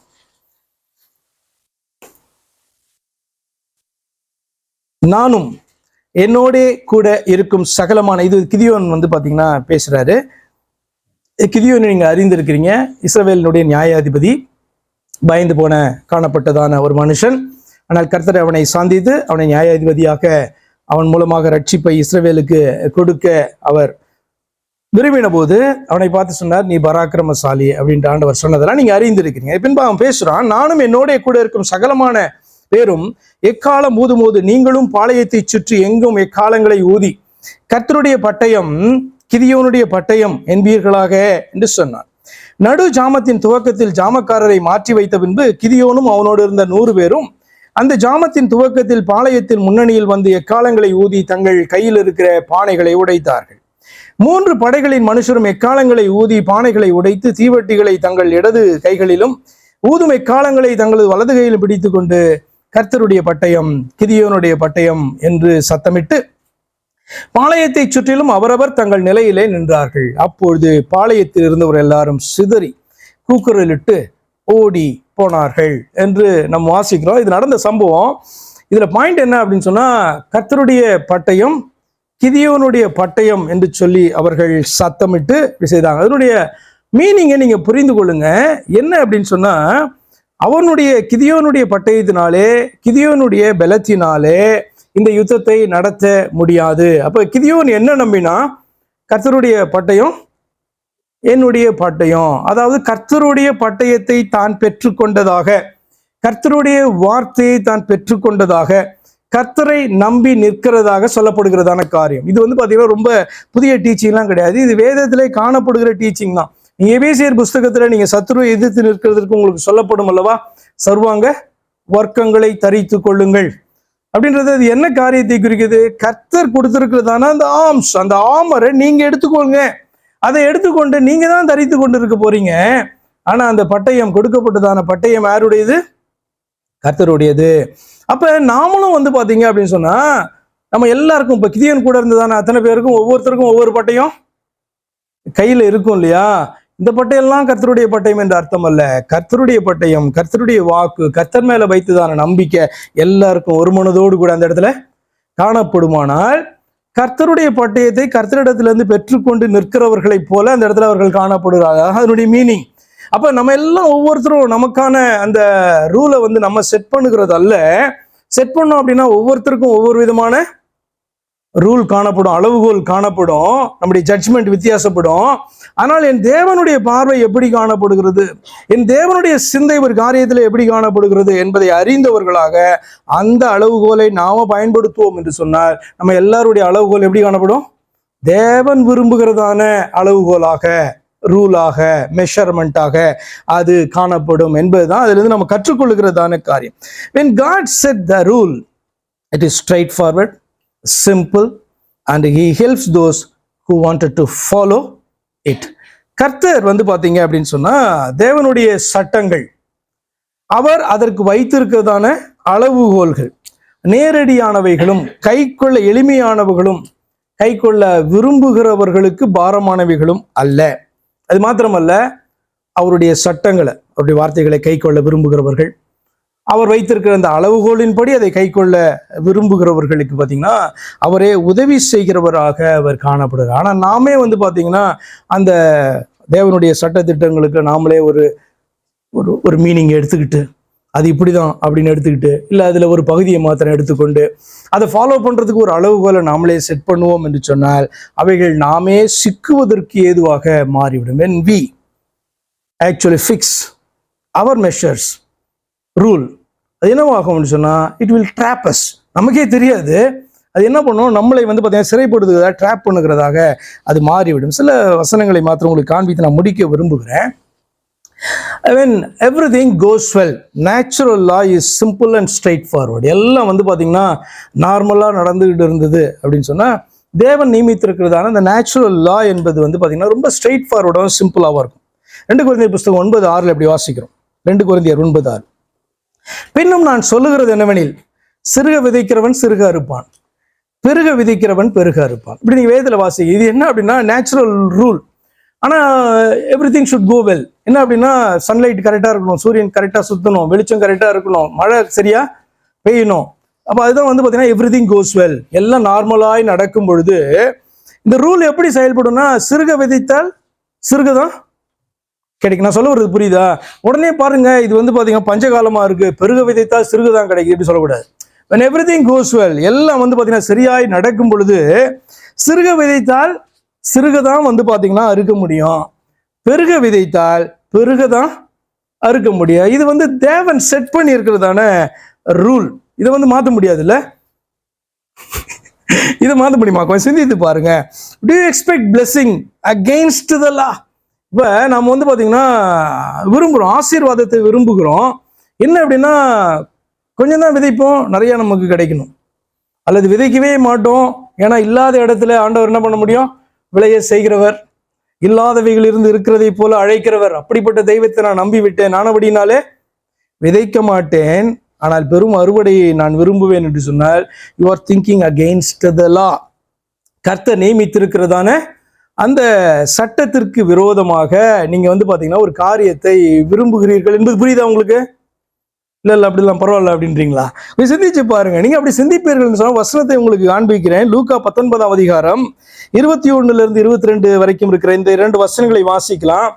[SPEAKER 1] நானும் என்னோட கூட இருக்கும் சகலமான, இது கிதியோன் பாத்தீங்கன்னா பேசுறாரு. கிதியோன் நீங்க அறிந்திருக்கிறீங்க, இஸ்ரவேலினுடைய நியாயாதிபதி, பயந்து போன காணப்பட்டதான ஒரு மனுஷன். ஆனால் கர்த்தர் அவனை சாந்தித்து அவனை நியாயாதிபதியாக அவன் மூலமாக ரட்சிப்பை இஸ்ரவேலுக்கு கொடுக்க அவர் விரும்பின போது அவனை பார்த்து சொன்னார், நீ பராக்கிரமசாலி அப்படின்ற ஆண்டவர் சொன்னதெல்லாம் நீங்க அறிந்திருக்கிறீங்க. பின்பு அவன் பேசுறான், நானும் என்னோட கூட இருக்கும் சகலமான பேரும் எக்காலம் ஊதுமோது நீங்களும் பாளையத்தை சுற்றி எங்கும் எக்காலங்களை ஊதி கர்த்தருடைய பட்டயம், கிதியோனுடைய பட்டயம் என்பீர்களாக என்று சொன்னார். நடு ஜாமத்தின் துவக்கத்தில் ஜாமக்காரரை மாற்றி வைத்த பின்பு கிதியோனும் அவனோடு இருந்த 100 பேரும் அந்த ஜாமத்தின் துவக்கத்தில் பாளையத்தின் முன்னணியில் வந்து எக்காலங்களை ஊதி தங்கள் கையில் இருக்கிற பானைகளை உடைத்தார்கள். 3 படைகளின் மனுஷரும் எக்காலங்களை ஊதி பானைகளை உடைத்து தீவட்டிகளை தங்கள் இடது கைகளிலும் ஊதும் எக்காலங்களை தங்களது வலது கையிலும் பிடித்து கொண்டு கர்த்தருடைய பட்டயம், கிதியோனுடைய பட்டயம் என்று சத்தமிட்டு பாளையத்தை சுற்றிலும் அவரவர் தங்கள் நிலையிலே நின்றார்கள். அப்பொழுது பாளையத்தில் இருந்தவர் எல்லாரும் சிதறி கூக்குரலிட்டு ஓடி போனார்கள் என்று நம்ம வாசிக்கிறோம். இது நடந்த சம்பவம். இதுல பாயிண்ட் என்ன அப்படின்னு சொன்னா, கர்த்தருடைய பட்டயம், கிதியோனுடைய பட்டயம் என்று சொல்லி அவர்கள் சத்தமிட்டு செய்தாங்க. அதனுடைய மீனிங்கை நீங்க புரிந்து கொள்ளுங்க. என்ன அப்படின்னு சொன்னா, அவனுடைய கிதியோனுடைய பட்டயத்தினாலே, கிதியோனுடைய பலத்தினாலே இந்த யுத்தத்தை நடத்த முடியாது. அப்ப கிதியோன் என்ன நம்பினா, கர்த்தருடைய பட்டயம் என்னுடைய பட்டயம், அதாவது கர்த்தருடைய பட்டயத்தை தான் பெற்றுக்கொண்டதாக, கர்த்தருடைய வார்த்தையை தான் பெற்றுக்கொண்டதாக, கர்த்தரை நம்பி நிற்கிறதாக சொல்லப்படுகிறதான காரியம். இது பாத்தீங்கன்னா ரொம்ப புதிய டீச்சிங்லாம் கிடையாது. இது வேதத்திலே காணப்படுகிற டீச்சிங் தான். நீங்க எபேசியர் புஸ்தகத்துல நீங்க சத்துருவை எதிர்த்து நிற்கிறதுக்கு உங்களுக்கு சொல்லப்படும் அல்லவா, சர்வாங்க வர்க்கங்களை தரித்து கொள்ளுங்கள் அப்படின்றது. அது என்ன காரியத்தை குறிக்குது? கர்த்தர் கொடுத்திருக்கிறதான அந்த ஆர்ம்ஸ், அந்த ஆர்மரை நீங்க எடுத்துக்கொள்ளுங்க. அதை எடுத்துக்கொண்டு நீங்க தான் தரித்து கொண்டு இருக்க போறீங்க. ஆனா அந்த பட்டயம், கொடுக்கப்பட்டதான பட்டயம் யாருடையது? கர்த்தருடையது. அப்ப நாமளும் பாத்தீங்க அப்படின்னு சொன்னா, நம்ம எல்லாருக்கும் இப்ப கிதியோன் கூட இருந்ததான அத்தனை பேருக்கும் ஒவ்வொருத்தருக்கும் ஒவ்வொரு பட்டயம் கையில இருக்கும் இல்லையா? இந்த பட்டயம்லாம் கர்த்தருடைய பட்டயம் என்று அர்த்தம் அல்ல. கர்த்தருடைய பட்டயம், கர்த்தருடைய வாக்கு, கர்த்தர் மேல வைத்ததான நம்பிக்கை எல்லாருக்கும் ஒரு மனதோடு கூட அந்த இடத்துல காணப்படுமானால், கர்த்தருடைய பட்டயத்தை கர்த்தரிடத்திலிருந்து பெற்றுக்கொண்டு நிற்கிறவர்களை போல அந்த இடத்துல அவர்கள் காணப்படுகிறார்கள். அதனுடைய மீனிங். அப்ப நம்ம எல்லாம் ஒவ்வொருத்தரும் நமக்கான அந்த ரூலை நம்ம செட் பண்ணுகிறது அல்ல. செட் பண்ணோம் அப்படின்னா ஒவ்வொருத்தருக்கும் ஒவ்வொரு விதமான ரூல் காணப்படும், அளவுகோல் காணப்படும், நம்முடைய ஜட்ஜ்மெண்ட் வித்தியாசப்படும். ஆனால் என் தேவனுடைய பார்வை எப்படி காணப்படுகிறது, என் தேவனுடைய சிந்தை ஒரு காரியத்தில் எப்படி காணப்படுகிறது என்பதை அறிந்தவர்களாக அந்த அளவுகோலை நாம பயன்படுத்துவோம் என்று சொன்னால், நம்ம எல்லாருடைய அளவுகோல் எப்படி காணப்படும்? தேவன் விரும்புகிறதான அளவுகோலாக, ரூலாக, மெஷர்மெண்டாக அது காணப்படும் என்பதுதான் அதிலிருந்து நம்ம கற்றுக்கொள்கிறதான காரியம். When God set the rule, it is straightforward, simple, and he helps those who wanted to follow it. கர்த்தர் பாத்தீங்க அப்படின்னு சொன்னா, தேவனுடைய சட்டங்கள் அவர் அதற்கு வைத்திருக்கிறதான அளவுகோல்கள் நேரடியானவைகளும் கைக்கொள்ள எளிமையானவைகளும் கைக்கொள்ள விரும்புகிறவர்களுக்கு பாரமானவைகளும் அல்ல. அது மாத்திரமல்ல, அவருடைய சட்டங்களை, அவருடைய வார்த்தைகளை கைக்கொள்ள விரும்புகிறவர்கள், அவர் வைத்திருக்கிற அந்த அளவுகோலின்படி அதை கைக்கொள்ள விரும்புகிறவர்களுக்கு பார்த்தீங்கன்னா அவரே உதவி செய்கிறவராக அவர் காணப்படுகிறார். ஆனால் நாமே வந்து பார்த்தீங்கன்னா அந்த தேவனுடைய சட்ட திட்டங்களுக்கு நாமளே ஒரு ஒரு மீனிங் எடுத்துக்கிட்டு அது இப்படிதான் அப்படின்னு எடுத்துக்கிட்டு, இல்லை அதில் ஒரு பகுதியை மாத்திரம் எடுத்துக்கொண்டு அதை ஃபாலோ பண்ணுறதுக்கு ஒரு அளவுகோலை நாமளே செட் பண்ணுவோம் என்று சொன்னால் அவைகள் நாமே சிக்குவதற்கு ஏதுவாக மாறிவிடும். when we actually fix our measures rule, அது என்னவாகும்னு சொன்னால் இட் வில் ட்ராப் அஸ். நமக்கே தெரியாது அது என்ன பண்ணும், நம்மளை வந்து பார்த்தீங்கன்னா சிறைப்படுத்துகிறதா ட்ராப் பண்ணுகிறதாக அது மாறிவிடும். சில வசனங்களை மாத்திரம் உங்களுக்கு காண்பித்து நான் முடிக்க விரும்புகிறேன். when everything goes well, natural law is simple and straightforward. எல்லாம் வந்து பார்த்தீங்கன்னா நார்மலாக நடந்துகிட்டு இருந்தது அப்படின்னு சொன்னால் தேவன் நியமித்திருக்கிறதான அந்த நேச்சுரல் லா என்பது வந்து பார்த்தீங்கன்னா ரொம்ப ஸ்ட்ரெயிட் ஃபார்வர்டாகவும் சிம்பிளாகவும் இருக்கும். 2 கொரிந்தியர் புஸ்தகம் 9:6 எப்படி வாசிக்கிறோம்? 2 கொரிந்தியர் 9:6, பின்னும் நான் சொல்லுகிறது என்னவெனில் சிறுக விதைக்கிறவன் சிறுக அறுப்பான், பெருக விதைக்கிறவன் பெருக அறுப்பான். இப்படி நீங்க வேதத்தில் வாசி. இது என்ன அப்படின்னா நேச்சுரல் ரூல். ஆனால் everything should go well. என்ன அப்படின்னா சன்லைட் கரெக்டாக இருக்கணும், சூரியன் கரெக்டாக சுற்றணும், வெளிச்சம் கரெக்டாக இருக்கணும், மழை சரியா பெய்யணும். அப்போ அதுதான் வந்து பார்த்தீங்கன்னா எவ்ரி திங் கோஸ் வெல், எல்லாம் நார்மலாய் நடக்கும் பொழுது இந்த ரூல் எப்படி செயல்படும்னா சிறுக விதைத்தால் சிறுகதான் கிடைக்கும். நான் சொல்ல வருது புரியுதா? உடனே பாருங்க, இது வந்து பார்த்தீங்கன்னா பஞ்சகாலமாக இருக்கு, பெருக விதைத்தால் சிறுகதான் கிடைக்கும் இப்படி சொல்லக்கூடாது. when everything goes well, எல்லாம் வந்து பார்த்தீங்கன்னா சரியாய் நடக்கும் பொழுது சிறுக விதைத்தால் சிறுகதான் வந்து பார்த்தீங்கன்னா அறுக்க முடியும், பெருக விதைத்தால் பெருகதான் அறுக்க முடியும். இது வந்து தேவன் செட் பண்ணி இருக்கிறதான ரூல். இதை வந்து மாற்ற முடியாதுல்ல? இதை மாற்ற முடியுமா? கொஞ்சம் சிந்தித்து பாருங்க. do you expect blessing against the law? இப்போ நம்ம வந்து பார்த்தீங்கன்னா விரும்புகிறோம், ஆசீர்வாதத்தை விரும்புகிறோம். என்ன அப்படின்னா கொஞ்சம் தான் விதைப்போம், நிறைய நமக்கு கிடைக்கணும். அல்லது விதைக்கவே மாட்டோம், ஏன்னா இல்லாத இடத்துல ஆண்டவர் என்ன பண்ண முடியும்? விளைய செய்கிறவர், இல்லாதவைகள் இருந்து இருக்கிறதை போல அழைக்கிறவர். அப்படிப்பட்ட தெய்வத்தை நான் நம்பி விட்டேன், நானபடினாலே விதைக்க மாட்டேன், ஆனால் பெரும் அறுவடையை நான் விரும்புவேன் என்று சொன்னால் you are thinking against the law. கர்த்தர் நியமித்திருக்கிறதான அந்த சட்டத்திற்கு விரோதமாக நீங்க வந்து பாத்தீங்கன்னா ஒரு காரியத்தை விரும்புகிறீர்கள் என்பது புரியுதா உங்களுக்கு? இல்ல அப்படிலாம் பரவாயில்ல அப்படின்றீங்களா? சிந்திச்சு பாருங்க. நீங்க அப்படி சிந்திப்பீர்கள் சொன்னா வசனத்தை உங்களுக்கு காண்பிக்கிறேன். லூக்கா 19ஆம் அதிகாரம் 21 to 22 வரைக்கும் இருக்கிற இந்த 2 வசனங்களை வாசிக்கலாம்.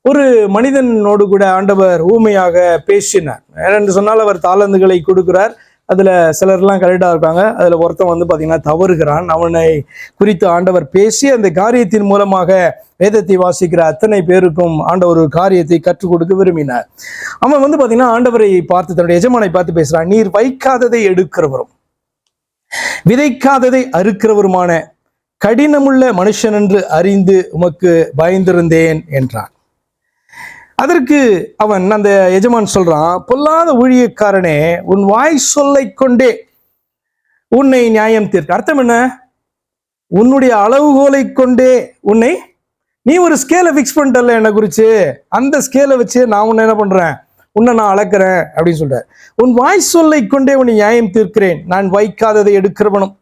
[SPEAKER 1] ஒரு மனிதனோடு கூட ஆண்டவர் ஊமையாக பேசினார். ஏனென்று சொன்னால் அவர் தாளந்துகளை கொடுக்கிறார். அதுல சிலர்லாம் கரெக்டா இருக்காங்க, அதுல ஒருத்தன் வந்து பாத்தீங்கன்னா தவறுகிறான். அவனை குறித்து ஆண்டவர் பேசி அந்த காரியத்தின் மூலமாக வேதத்தை வாசிக்கிற அத்தனை பேருக்கும் ஆண்டவர் ஒரு காரியத்தை கற்றுக் கொடுக்க விரும்பினார். அவன் வந்து பாத்தீங்கன்னா ஆண்டவரை பார்த்து, தன்னுடைய எஜமானை பார்த்து பேசுறான். நீர் வைக்காததை எடுக்கிறவரும் விதைக்காததை அறுக்கிறவருமான கடினமுள்ள மனுஷன் என்று அறிந்து உமக்கு பயந்திருந்தேன் என்றான். அதற்கு அவன், அந்த எஜமான் சொல்றான், பொல்லாத ஊழியக்காரனே, உன் வாய் சொல்லை கொண்டே உன்னை நியாயம் தீர்க்க. அர்த்தம் என்ன? உன்னுடைய அளவுகோலை கொண்டே உன்னை, நீ ஒரு ஸ்கேலை ஃபிக்ஸ் பண்ணிட்டல என்ன குறிச்சு, அந்த ஸ்கேலை வச்சு நான் உன்னை என்ன பண்றேன், உன்னை நான் அளக்கிறேன் அப்படின்னு சொல்றேன். உன் வாய் சொல்லை கொண்டே உன்னை நியாயம் தீர்க்கிறேன். நான் வைக்காததை எடுக்கிறவனும்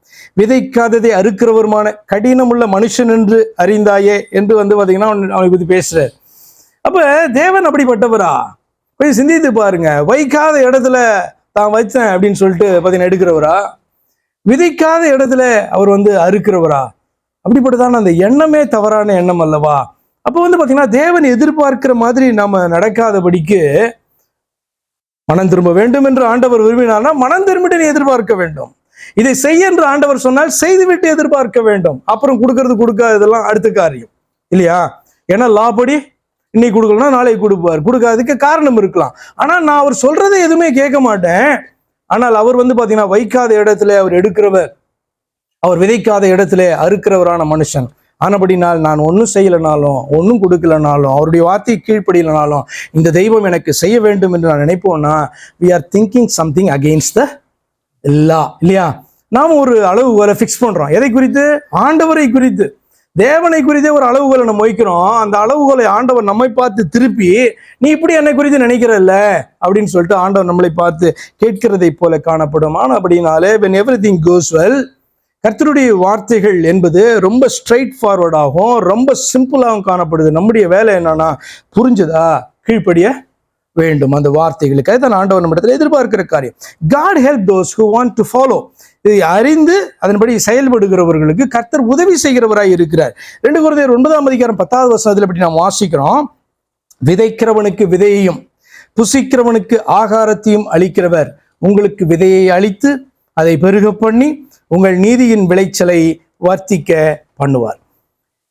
[SPEAKER 1] விதைக்காததை அறுக்கிறவருமான கடினமுள்ள மனுஷன் என்று அறிந்தாயே என்று வந்து பாத்தீங்கன்னா அவனை பத்தி பேசுறாரு. அப்ப தேவன் அப்படிப்பட்டவரா? போய் சிந்தித்து பாருங்க. வைக்காத இடத்துல தான் வச்சேன் அப்படின்னு சொல்லிட்டு பாத்தீங்கன்னா எடுக்கிறவரா? விதைக்காத இடத்துல அவர் வந்து அறுக்கிறவரா? அப்படிப்பட்டதான அந்த எண்ணமே தவறான எண்ணம் அல்லவா? அப்போ வந்து பாத்தீங்கன்னா தேவன் எதிர்பார்க்கிற மாதிரி நாம நடக்காதபடிக்கு மனம் திரும்ப வேண்டும் என்று ஆண்டவர் விரும்பினார்னா மனம் திரும்பிட்டு நீ எதிர்பார்க்க வேண்டும். இதை செய்ய என்று ஆண்டவர் சொன்னால் செய்துவிட்டு எதிர்பார்க்க வேண்டும். அப்புறம் கொடுக்கறது கொடுக்காததெல்லாம் அடுத்த காரியம் இல்லையா? ஏன்னா லாபடி இன்னைக்கு கொடுக்கலன்னா நாளைக்கு கொடுப்பார். கொடுக்காததுக்கு காரணம் இருக்கலாம். ஆனா நான் அவர் சொல்றதை எதுவுமே கேட்க மாட்டேன். ஆனால் அவர் வந்து பாத்தீங்கன்னா வைக்காத இடத்துல அவர் எடுக்கிறவர், அவர் விதைக்காத இடத்துல அறுக்கிறவரான மனுஷன். ஆனபடினால் நான் ஒன்றும் செய்யலைனாலும் ஒன்றும் கொடுக்கலனாலும் அவருடைய வார்த்தையை கீழ்ப்படியலனாலும் இந்த தெய்வம் எனக்கு செய்ய வேண்டும் என்று நான் நினைப்போம்னா we are thinking something against the law இல்லையா? நாம் ஒரு அளவு வரை ஃபிக்ஸ் பண்றோம். எதை குறித்து? ஆண்டவரை குறித்து. தேவனை குறித்தே ஒரு அளவுகோலை நம்ம வைக்கிறோம். அந்த அளவுகோலை ஆண்டவர் நம்மை பார்த்து திருப்பி, நீ இப்படி என்னை குறித்து நினைக்கிறல்ல அப்படின்னு சொல்லிட்டு ஆண்டவர் நம்மளை பார்த்து கேட்கிறதை போல காணப்படும். ஆனால் அப்படின்னாலே when everything goes well, கர்த்தருடைய வார்த்தைகள் என்பது ரொம்ப ஸ்ட்ரைட் ஃபார்வர்டாகவும் ரொம்ப சிம்பிளாகவும் காணப்படுது. நம்முடைய வேலை என்னன்னா, புரிஞ்சுதா, கீழ்ப்படிய வேண்டும் அந்த வார்த்தைகளுக்கு. அதுதான் ஆண்டவர் நம்ம இடத்துல எதிர்பார்க்கிற காரியம். God help those who want to follow. இதை அறிந்து அதன்படி செயல்படுகிறவர்களுக்கு கர்த்தர் உதவி செய்கிறவராய் இருக்கிறார். 2 கொரிந்தியர் 9:10 பற்றி நாம் வாசிக்கிறோம். விதைக்கிறவனுக்கு விதையையும் புசிக்கிறவனுக்கு ஆகாரத்தையும் அளிக்கிறவர் உங்களுக்கு விதையை அளித்து அதை பெருக பண்ணி உங்கள் நீதியின் விளைச்சலை வர்த்திக்க பண்ணுவார்.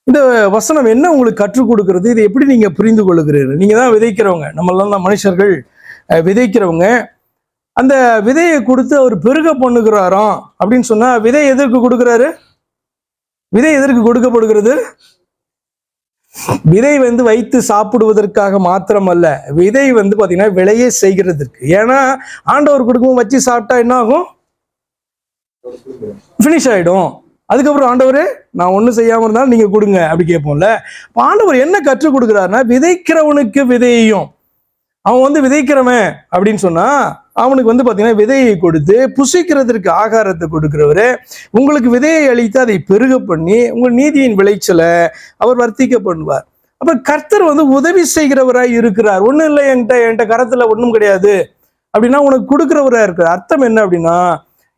[SPEAKER 1] இந்த வசனம் என்ன உங்களுக்கு கற்றுக் கொடுக்கிறது? இதை எப்படி நீங்க புரிந்து கொள்ளுகிறீர்கள்? நீங்க தான் விதைக்கிறவங்க, நம்மளாம் தான் மனுஷர்கள் விதைக்கிறவங்க. அந்த விதையை கொடுத்து அவர் பெருக பண்ணுகிறாராம் அப்படின்னு சொன்னா, விதை எதற்கு கொடுக்கிறாரு? விதை எதற்கு கொடுக்கப்படுகிறது? விதை வைத்து சாப்பிடுவதற்காக மாத்திரமல்ல, விதை பாத்தீங்கன்னா விளைய செய்கிறதுக்கு. ஏன்னா ஆண்டவர் கொடுக்கவும் வச்சு சாப்பிட்டா என்ன ஆகும்? பினிஷ் ஆயிடும். அதுக்கப்புறம் ஆண்டவரே நான் ஒன்றும் செய்யாம இருந்தாலும் நீங்க கொடுங்க அப்படி கேட்போம்ல. ஆண்டவர் என்ன கற்றுக் கொடுக்குறாருன்னா, விதைக்கிறவனுக்கு விதையையும், அவன் விதைக்கிறவன் அப்படின்னு சொன்னா அவனுக்கு பாத்தீங்கன்னா விதையை கொடுத்து புசிக்கிறதுக்கு ஆகாரத்தை கொடுக்கிறவரு உங்களுக்கு விதையை அளித்து அதை பெருக பண்ணி உங்கள் நீதியின் விளைச்சலை அவர் வர்த்திக்க பண்ணுவார். அப்ப கர்த்தர் உதவி செய்கிறவராய் இருக்கிறார். ஒன்றும் இல்லை, என்கிட்ட கரத்துல ஒன்றும் கிடையாது அப்படின்னா உனக்கு கொடுக்கிறவரா இருக்கிறார். அர்த்தம் என்ன அப்படின்னா,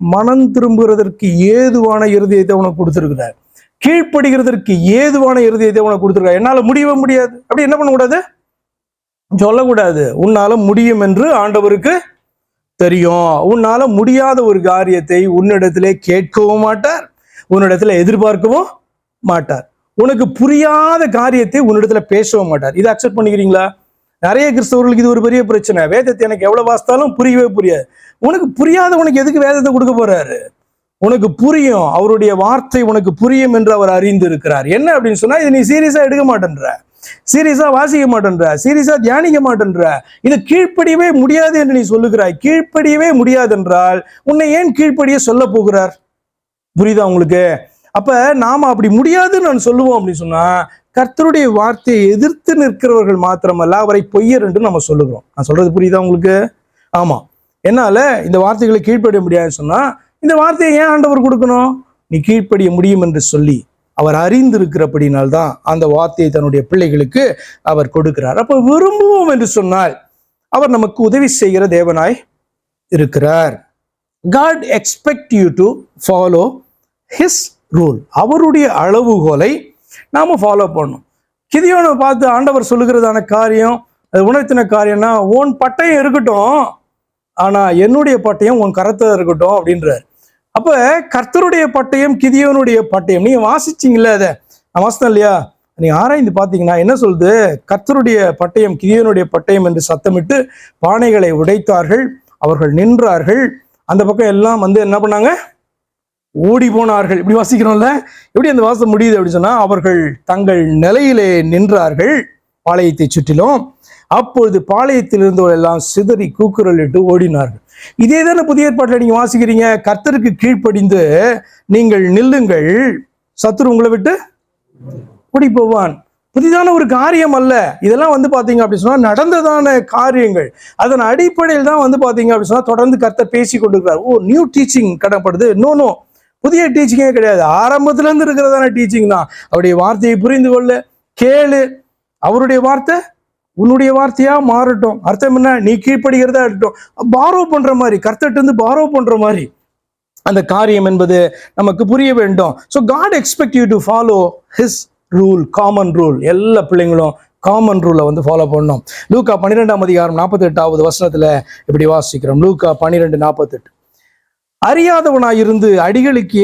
[SPEAKER 1] மனம் திரும்புகிறதற்கு ஏதுவான இருதயத்தை உனக்கு கொடுத்திருக்கிறார். கீழ்ப்படுகிறதற்கு ஏதுவான இருதயத்தை உனக்கு கொடுத்திருக்கார். என்னால முடியவே முடியாது அப்படி என்ன பண்ணக்கூடாது, சொல்லக்கூடாது. உன்னால முடியும் என்று ஆண்டவருக்கு தெரியும். உன்னால முடியாத ஒரு காரியத்தை உன்னிடத்திலே கேட்கவும் மாட்டார், உன்னிடத்துல எதிர்பார்க்கவும் மாட்டார். உனக்கு புரியாத காரியத்தை உன்னிடத்துல பேசவும் மாட்டார். இதை அக்செப்ட் பண்ணிக்கிறீங்களா? நிறைய கிறிஸ்தவர்களுக்கு இது ஒரு பெரிய பிரச்சனை. வேதத்தை எனக்கு எவ்வளவு வாசித்தாலும் புரியவே புரியாது. உனக்கு புரியாத உனக்கு எதுக்கு வேதத்தை கொடுக்க போறாரு? உனக்கு புரியும், அவருடைய வார்த்தை உனக்கு புரியும் என்று அவர் அறிந்து இருக்கிறார். என்ன அப்படின்னு சொன்னா, இது நீ சீரியஸா எடுக்க மாட்டேன்ற, சீரியஸா வாசிக்க மாட்டேன்ற, சீரியஸா தியானிக்க மாட்டேன்ற, இது கீழ்ப்படியவே முடியாது என்று நீ சொல்லுகிறாய். கீழ்ப்படியவே முடியாது என்றால் உன்னை ஏன் கீழ்ப்படிய சொல்ல போகிறார்? புரியுதா உங்களுக்கு? அப்ப நாம அப்படி முடியாதுன்னு நான் சொல்லுவோம் அப்படின்னு சொன்னா, கர்த்தருடைய வார்த்தையை எதிர்த்து நிற்கிறவர்கள் மாத்திரமல்ல, அவரை பொய்யர் என்று நம்ம சொல்லுகிறோம். நான் சொல்றது புரியுதா உங்களுக்கு? ஆமா. என்னால இந்த வார்த்தைகளை கீழ்ப்படிய முடியாதுன்னு சொன்னா, இந்த வார்த்தையை ஏன் ஆண்டவர் கொடுக்கணும்? நீ கீழ்ப்படிய முடியும் என்று சொல்லி அவர் அறிந்து இருக்கிறபடினால்தான் அந்த வார்த்தையை தன்னுடைய பிள்ளைகளுக்கு அவர் கொடுக்கிறார். அப்ப விரும்புவோம் என்று சொன்னால் அவர் நமக்கு உதவி செய்கிற தேவனாய் இருக்கிறார். God expect you to follow his rule. அவருடைய அளவுகோலை நாம ஃபாலோ பண்ணணும். கிதியோனை பார்த்து ஆண்டவர் சொல்லுகிறதான காரியம், அது உணர்த்தின காரியம்னா, உன் பட்டயம் இருக்கட்டும், ஆனா என்னுடைய பட்டயம் உன் கரத்துல இருக்கட்டும் அப்படின்றார். அப்ப கர்த்தருடைய பட்டயம் கிதியோனுடைய பட்டயம், நீங்க வாசிச்சீங்கல்ல, அதை நான் வாசித்தேன் இல்லையா? நீங்க ஆராய்ந்து பாத்தீங்கன்னா என்ன சொல்லுது? கர்த்தருடைய பட்டயம் கிதியோனுடைய பட்டயம் என்று சத்தமிட்டு பானைகளை உடைத்தார்கள், அவர்கள் நின்றார்கள். அந்த பக்கம் எல்லாம் என்ன பண்ணாங்க? ஓடி போனார்கள். இப்படி வாசிக்கிறோம்ல, எப்படி அந்த வாசம் முடியுது அப்படின்னு சொன்னா, அவர்கள் தங்கள் நிலையிலே நின்றார்கள் பாளையத்தை சுற்றிலும். அப்பொழுது பாளையத்தில் இருந்தவர்கள் எல்லாம் சிதறி கூக்குரலிட்டு ஓடினார்கள். இதே தானே புதிய ஏற்பாட்டில் நீங்க வாசிக்கிறீங்க. கர்த்தருக்கு கீழ்ப்படிந்து நீங்கள் நில்லுங்கள், சத்துரு உங்களை விட்டு ஓடி போவான். புதிதான ஒரு காரியம் அல்ல இதெல்லாம். பாத்தீங்க அப்படின்னு சொன்னா நடந்ததான காரியங்கள். அதன் அடிப்படையில் தான் பாத்தீங்க அப்படின்னு சொன்னா தொடர்ந்து கர்த்தர் பேசி கொண்டிருக்கிறார். ஓ, நியூ டீச்சிங் கடப்படுது? நோ, புதிய டீச்சிங்கே கிடையாது. ஆரம்பத்துல இருந்து இருக்கிறதான டீச்சிங் தான். அவருடைய வார்த்தையை புரிந்து கொள்ள கேளு, அவருடைய வார்த்தை உன்னுடைய வார்த்தையா மாறட்டும். அர்த்தம் என்ன? நீ கீழ்ப்படுகிறதா இருக்கட்டும். பாரோ பண்ற மாதிரி, கர்த்தர்ட்ட இருந்து பாரோ பண்ற மாதிரி அந்த காரியம் என்பது நமக்கு புரிய வேண்டும். So God expect you to follow his rule, common rule. எல்லா பிள்ளைங்களும் காமன் ரூலை ஃபாலோ பண்ணணும். லூக்கா 12:48 இப்படி வாசிக்கிறோம். லூக்கா 12:48, அறியாதவனாயிருந்து அடிகளுக்கு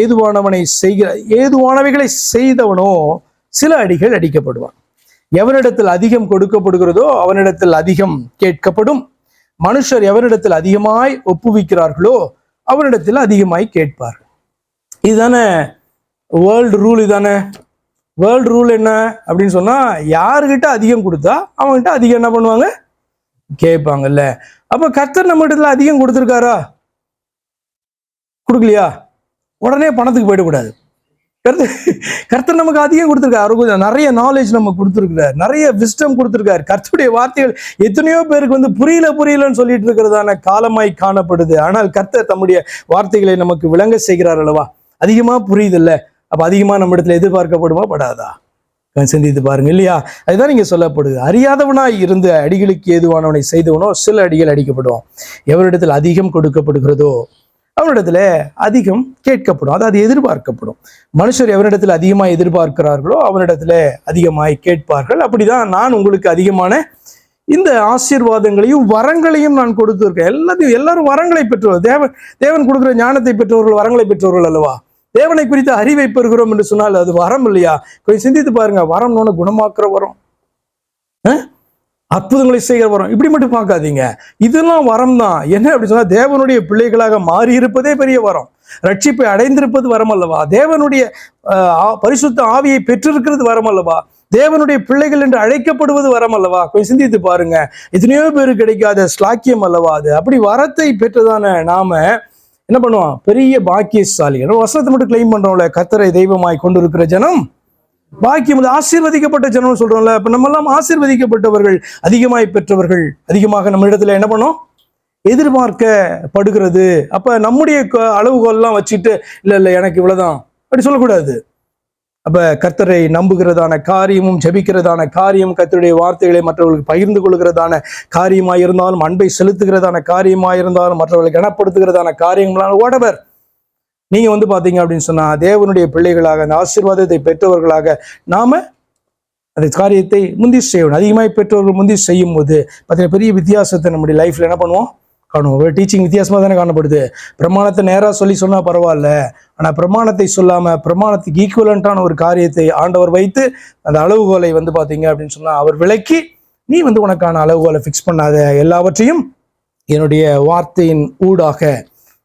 [SPEAKER 1] ஏதுவானவைகளை செய்தவனோ சில அடிகள் அடிக்கப்படுவான். எவனிடத்தில் அதிகம் கொடுக்கப்படுகிறதோ அவனிடத்தில் அதிகம் கேட்கப்படும். மனுஷர் எவனிடத்தில் அதிகமாய் ஒப்புவிக்கிறார்களோ அவனிடத்தில் அதிகமாய் கேட்பார்கள். இதுதானே வேர்ல்டு ரூல். இதுதானே வேர்ல்டு ரூல். என்ன அப்படின்னு சொன்னா, யாருக்கிட்ட அதிகம் கொடுத்தா அவன்கிட்ட அதிகம் என்ன பண்ணுவாங்க? கேட்பாங்கல்ல. அப்ப கர்த்தர் நம்ம இடத்துல அதிகம் கொடுத்துருக்காரா? கொடுக்கலையா? உடனே பணத்துக்கு போயிடக்கூடாது. கர்த்தர் நமக்கு அதிகம் கொடுத்துருக்காரு, நிறைய நாலேஜ் நமக்கு கொடுத்துருக்காரு, நிறைய விஸ்டம் கொடுத்துருக்காரு. கர்த்தருடைய வார்த்தைகள் எத்தனையோ பேருக்கு புரியலன்னு சொல்லிட்டு இருக்கிறதான காலமாய் காணப்படுது. ஆனால் கர்த்தர் தம்முடைய வார்த்தைகளை நமக்கு விளங்க செய்கிறார் அல்லவா? அதிகமா புரியுது இல்ல, அப்ப அதிகமா நம்ம இடத்துல எதிர்பார்க்கப்படுமா படாதா? சிந்தித்து பாருங்க இல்லையா? அதுதான் நீங்க சொல்லப்படுது. அறியாதவனாய் இருந்த அடிகளுக்கு ஏதுவானவனை செய்தவனோ சில அடிகள் அடிக்கப்படுவான். எவரிடத்தில் அதிகம் கொடுக்கப்படுகிறதோ அவரிடத்துல அதிகம் கேட்கப்படும், அதாவது எதிர்பார்க்கப்படும். மனுஷர் எவரிடத்தில் அதிகமாக எதிர்பார்க்கிறார்களோ அவரிடத்துல அதிகமாய் கேட்பார்கள். அப்படிதான் நான் உங்களுக்கு அதிகமான இந்த ஆசீர்வாதங்களையும் வரங்களையும் நான் கொடுத்துருக்கேன். எல்லாரும் வரங்களை பெற்றவர். தேவன் கொடுக்குற ஞானத்தை பெற்றவர்கள் வரங்களை பெற்றவர்கள் அல்லவா? தேவனை குறித்த அறிவை பெறுகிறோம் என்று சொன்னால் அது வரம் இல்லையா? கொஞ்சம் சிந்தித்து பாருங்க. வரம்னு குணமாக்குற வரம், அற்புதங்களை செய்கிற வரம், இப்படி மட்டும் பார்க்காதீங்க. இதெல்லாம் வரம் தான். என்ன அப்படி சொன்னா, தேவனுடைய பிள்ளைகளாக மாறி இருப்பதே பெரிய வரம். ரட்சிப்பை அடைந்திருப்பது வரம் அல்லவா? தேவனுடைய பரிசுத்த ஆவியை பெற்றிருக்கிறது வரம் அல்லவா? தேவனுடைய பிள்ளைகள் என்று அழைக்கப்படுவது வரம் அல்லவா? கொஞ்சம் சிந்தித்து பாருங்க. எத்தனையோ பேருக்கு கிடைக்காத ஸ்லாக்கியம் அல்லவா அது? அப்படி வரத்தை பெற்றதான நாம என்ன பண்ணுவோம்? பெரிய பாக்கியசாலிகள். வசனத்தை மட்டும் கிளைம் பண்றோம்ல, கர்த்தரை தெய்வமாய் கொண்டிருக்கிற ஜனம் பாக்கியம், ஆசீர்வதிக்கப்பட்ட ஜனம் சொல்றோம்ல. அப்ப நம்ம எல்லாம் ஆசீர்வதிக்கப்பட்டவர்கள், அதிகமாய் பெற்றவர்கள். அதிகமாக நம்ம இடத்துல என்ன பண்ணோம்? எதிர்பார்க்கப்படுகிறது. அப்ப நம்முடைய அளவுகோல்லாம் வச்சுட்டு இல்ல எனக்கு இவ்வளவுதான் அப்படி சொல்லக்கூடாது. அப்ப கர்த்தரை நம்புகிறதான காரியமும் ஜெபிக்கிறதான காரியம், கர்த்தருடைய வார்த்தைகளை மற்றவர்களுக்கு பகிர்ந்து கொள்கிறதான காரியமாயிருந்தாலும், அன்பை செலுத்துகிறதான காரியமாயிருந்தாலும், மற்றவர்களை கனப்படுத்துகிறதான காரியங்களான whatever, நீங்க பாத்தீங்க அப்படின்னு சொன்னா தேவனுடைய பிள்ளைகளாக, அந்த ஆசீர்வாதத்தை பெற்றவர்களாக நாம அந்த காரியத்தை முந்தி செய்யணும். அதிகமாய் பெற்றவர்கள் முந்தி செய்யும் போது பார்த்தீங்கன்னா பெரிய வித்தியாசத்தை நம்முடைய லைஃப்ல என்ன பண்ணுவோம்? காணுவோம். டீச்சிங் வித்தியாசமா தானே காணப்படுது. பிரமாணத்தை நேரா சொன்னா பரவாயில்ல, ஆனா பிரமாணத்தை சொல்லாம பிரமாணத்துக்கு ஈக்குவலண்டான ஒரு காரியத்தை ஆண்டவர் வைத்து அந்த அளவுகோலை பாத்தீங்க அப்படின்னு சொன்னா அவர் விலக்கி, நீ உனக்கான அளவுகோலை ஃபிக்ஸ் பண்ணாத, எல்லாவற்றையும் என்னுடைய வார்த்தையின் ஊடாக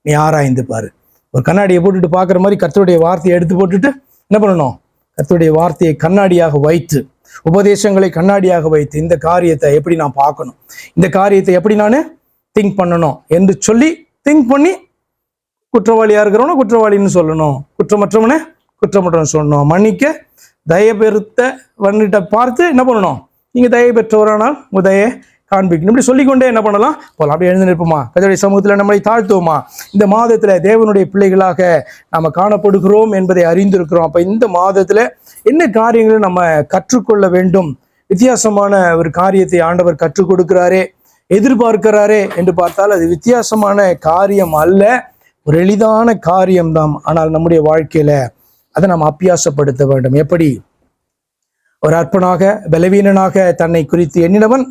[SPEAKER 1] நீ ஆராய்ந்து பாரு. ஒரு கண்ணாடியை போட்டுட்டு பார்க்குற மாதிரி கர்த்தருடைய வார்த்தையை எடுத்து போட்டுட்டு என்ன பண்ணணும்? கர்த்தருடைய வார்த்தையை கண்ணாடியாக வைத்து, உபதேசங்களை கண்ணாடியாக வைத்து, இந்த காரியத்தை எப்படி நான் பார்க்கணும், இந்த காரியத்தை எப்படி நான் திங்க் பண்ணணும் என்று சொல்லி திங்க் பண்ணி, குற்றவாளியா இருக்கிறவன குற்றவாளின்னு சொல்லணும், குற்றமற்றவனை குற்றமற்றவன் சொல்லணும், மன்னிக்க தயபெருத்த வன்னிட்ட பார்த்து என்ன பண்ணணும்? நீங்க தயை பெற்றவரானால் உங்க தயை காண்பிக்கணும். இப்படி சொல்லிக்கொண்டே என்ன பண்ணலாம் போலாம். அப்படி எழுந்து நிற்போமா? கர்த்தருடைய சமூகத்துல நம்மளை தாழ்த்துவோமா? இந்த மாதத்துல தேவனுடைய பிள்ளைகளாக நாம காணப்படுகிறோம் என்பதை அறிந்திருக்கிறோம். அப்ப இந்த மாதத்துல என்ன காரியங்களை நம்ம கற்றுக்கொள்ள வேண்டும்? வித்தியாசமான ஒரு காரியத்தை ஆண்டவர் கற்றுக் கொடுக்கிறாரே, எதிர்பார்க்கிறாரே என்று பார்த்தால் அது வித்தியாசமான காரியம் அல்ல, ஒரு எளிதான காரியம்தான். ஆனால் நம்முடைய வாழ்க்கையில அதை நாம் அபியாசப்படுத்த வேண்டும். எப்படி? ஒரு அற்பனாக பலவீனனாக தன்னை குறித்து எண்ணினவன்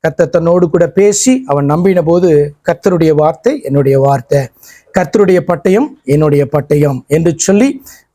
[SPEAKER 1] கர்த்தர் தன்னோடு கூட பேசி அவன் நம்பின போது, கர்த்தருடைய வார்த்தை என்னுடைய வார்த்தை, கர்த்தருடைய பட்டயம் என்னுடைய பட்டயம் என்று சொல்லி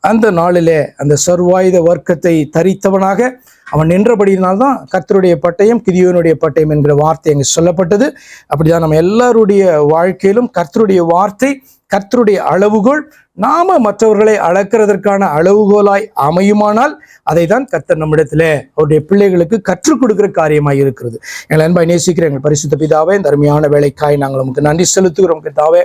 [SPEAKER 1] அந்த நாளிலே அந்த சர்வாயுத வர்க்கத்தை தரித்தவனாக அவன் நின்றபடியினால்தான் கர்த்தருடைய பட்டயம் கிதியோனுடைய பட்டயம் என்கிற வார்த்தை அங்கு சொல்லப்பட்டது. அப்படிதான் நம்ம எல்லாருடைய வாழ்க்கையிலும் கர்த்தருடைய வார்த்தை, கர்த்தருடைய அளவுகோல் நாம மற்றவர்களை அளக்கிறதற்கான அளவுகோலாய் அமையுமானால் அதை தான் கர்த்தர் நம்மிடத்துல அவருடைய பிள்ளைகளுக்கு கற்றுக் கொடுக்கிற காரியமாய் இருக்கிறது. எங்கள் அன்பாய் நேசிக்கிற எங்கள் பரிசுத்த பிதாவே, தர்மையான வேலைக்காய் நாங்கள் உங்களுக்கு நன்றி செலுத்துகிறோம். கிதாவே,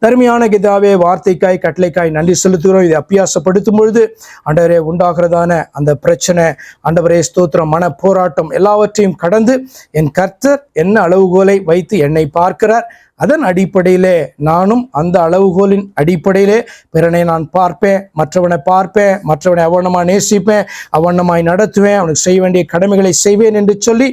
[SPEAKER 1] தர்மையான கிதாவே, வார்த்தைக்காய் கட்டளைக்காய் நன்றி செலுத்துகிறோம். இதை அபியாசப்படுத்தும் பொழுது ஆண்டவரே உண்டாகிறதான அந்த பிரச்சனை, ஆண்டவரே ஸ்தோத்திரம், மன போராட்டம் எல்லாவற்றையும் கடந்து என் கர்த்தர் என்ன அளவுகோலை வைத்து என்னை பார்க்கிறார், அதன் அடிப்படையிலே நானும் அந்த அளவுகோலின் அடிப்படையிலே பிறனை நான் பார்ப்பேன், மற்றவனை பார்ப்பேன், மற்றவனை அவனமாய் நேசிப்பேன், அவனமாய் நடத்துவேன், அவனுக்கு செய்ய வேண்டிய கடமைகளை செய்வேன் என்று சொல்லி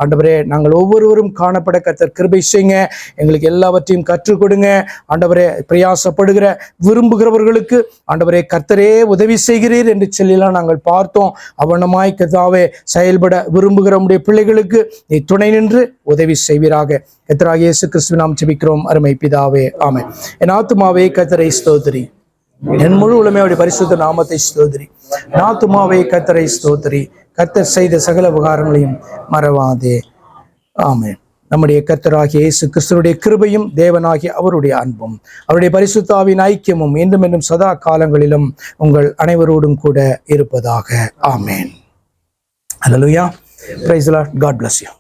[SPEAKER 1] ஆண்டவரே நாங்கள் ஒவ்வொருவரும் காணப்பட கர்த்தர் கிருபை செய்யுங்க. எங்களுக்கு எல்லாவற்றையும் கற்றுக் கொடுங்க ஆண்டவரே. பிரயாசப்படுகிற விரும்புகிறவர்களுக்கு ஆண்டவரே கர்த்தரே உதவி செய்கிறீர் என்று சொல்லலாம் நாங்கள் பார்த்தோம். அவனமாய் கர்த்தாவே செயல்பட விரும்புகிற நம்முடைய பிள்ளைகளுக்கு நீ துணை நின்று உதவி செய்வீராக. கர்த்தராகிய இயேசு கிறிஸ்துவின் நாமத்தில் ஜெபிக்கிறோம் அருமை பிதாவே, ஆமென். என் ஆத்துமாவே கர்த்தரை ஸ்தோத்திரி, என் முழு உலமையுடைய பரிசுத்த நாமத்தை ஸ்தோத்திரி. என் ஆத்துமாவே கர்த்தரை ஸ்தோத்திரி, கர்த்தர் செய்த சகல உபகாரங்களையும் மறவாதே, ஆமென். நம்முடைய கர்த்தராகிய இயேசு கிறிஸ்துவினுடைய கிருபையும் தேவனாகிய அவருடைய அன்பும் அவருடைய பரிசுத்த ஆவியின் ஐக்கியமும் என்றும் என்றும் சதா காலங்களிலும் உங்கள் அனைவரோடும் கூட இருப்பதாக, ஆமென். ஹல்லேலூயா. Praise the Lord. God bless you.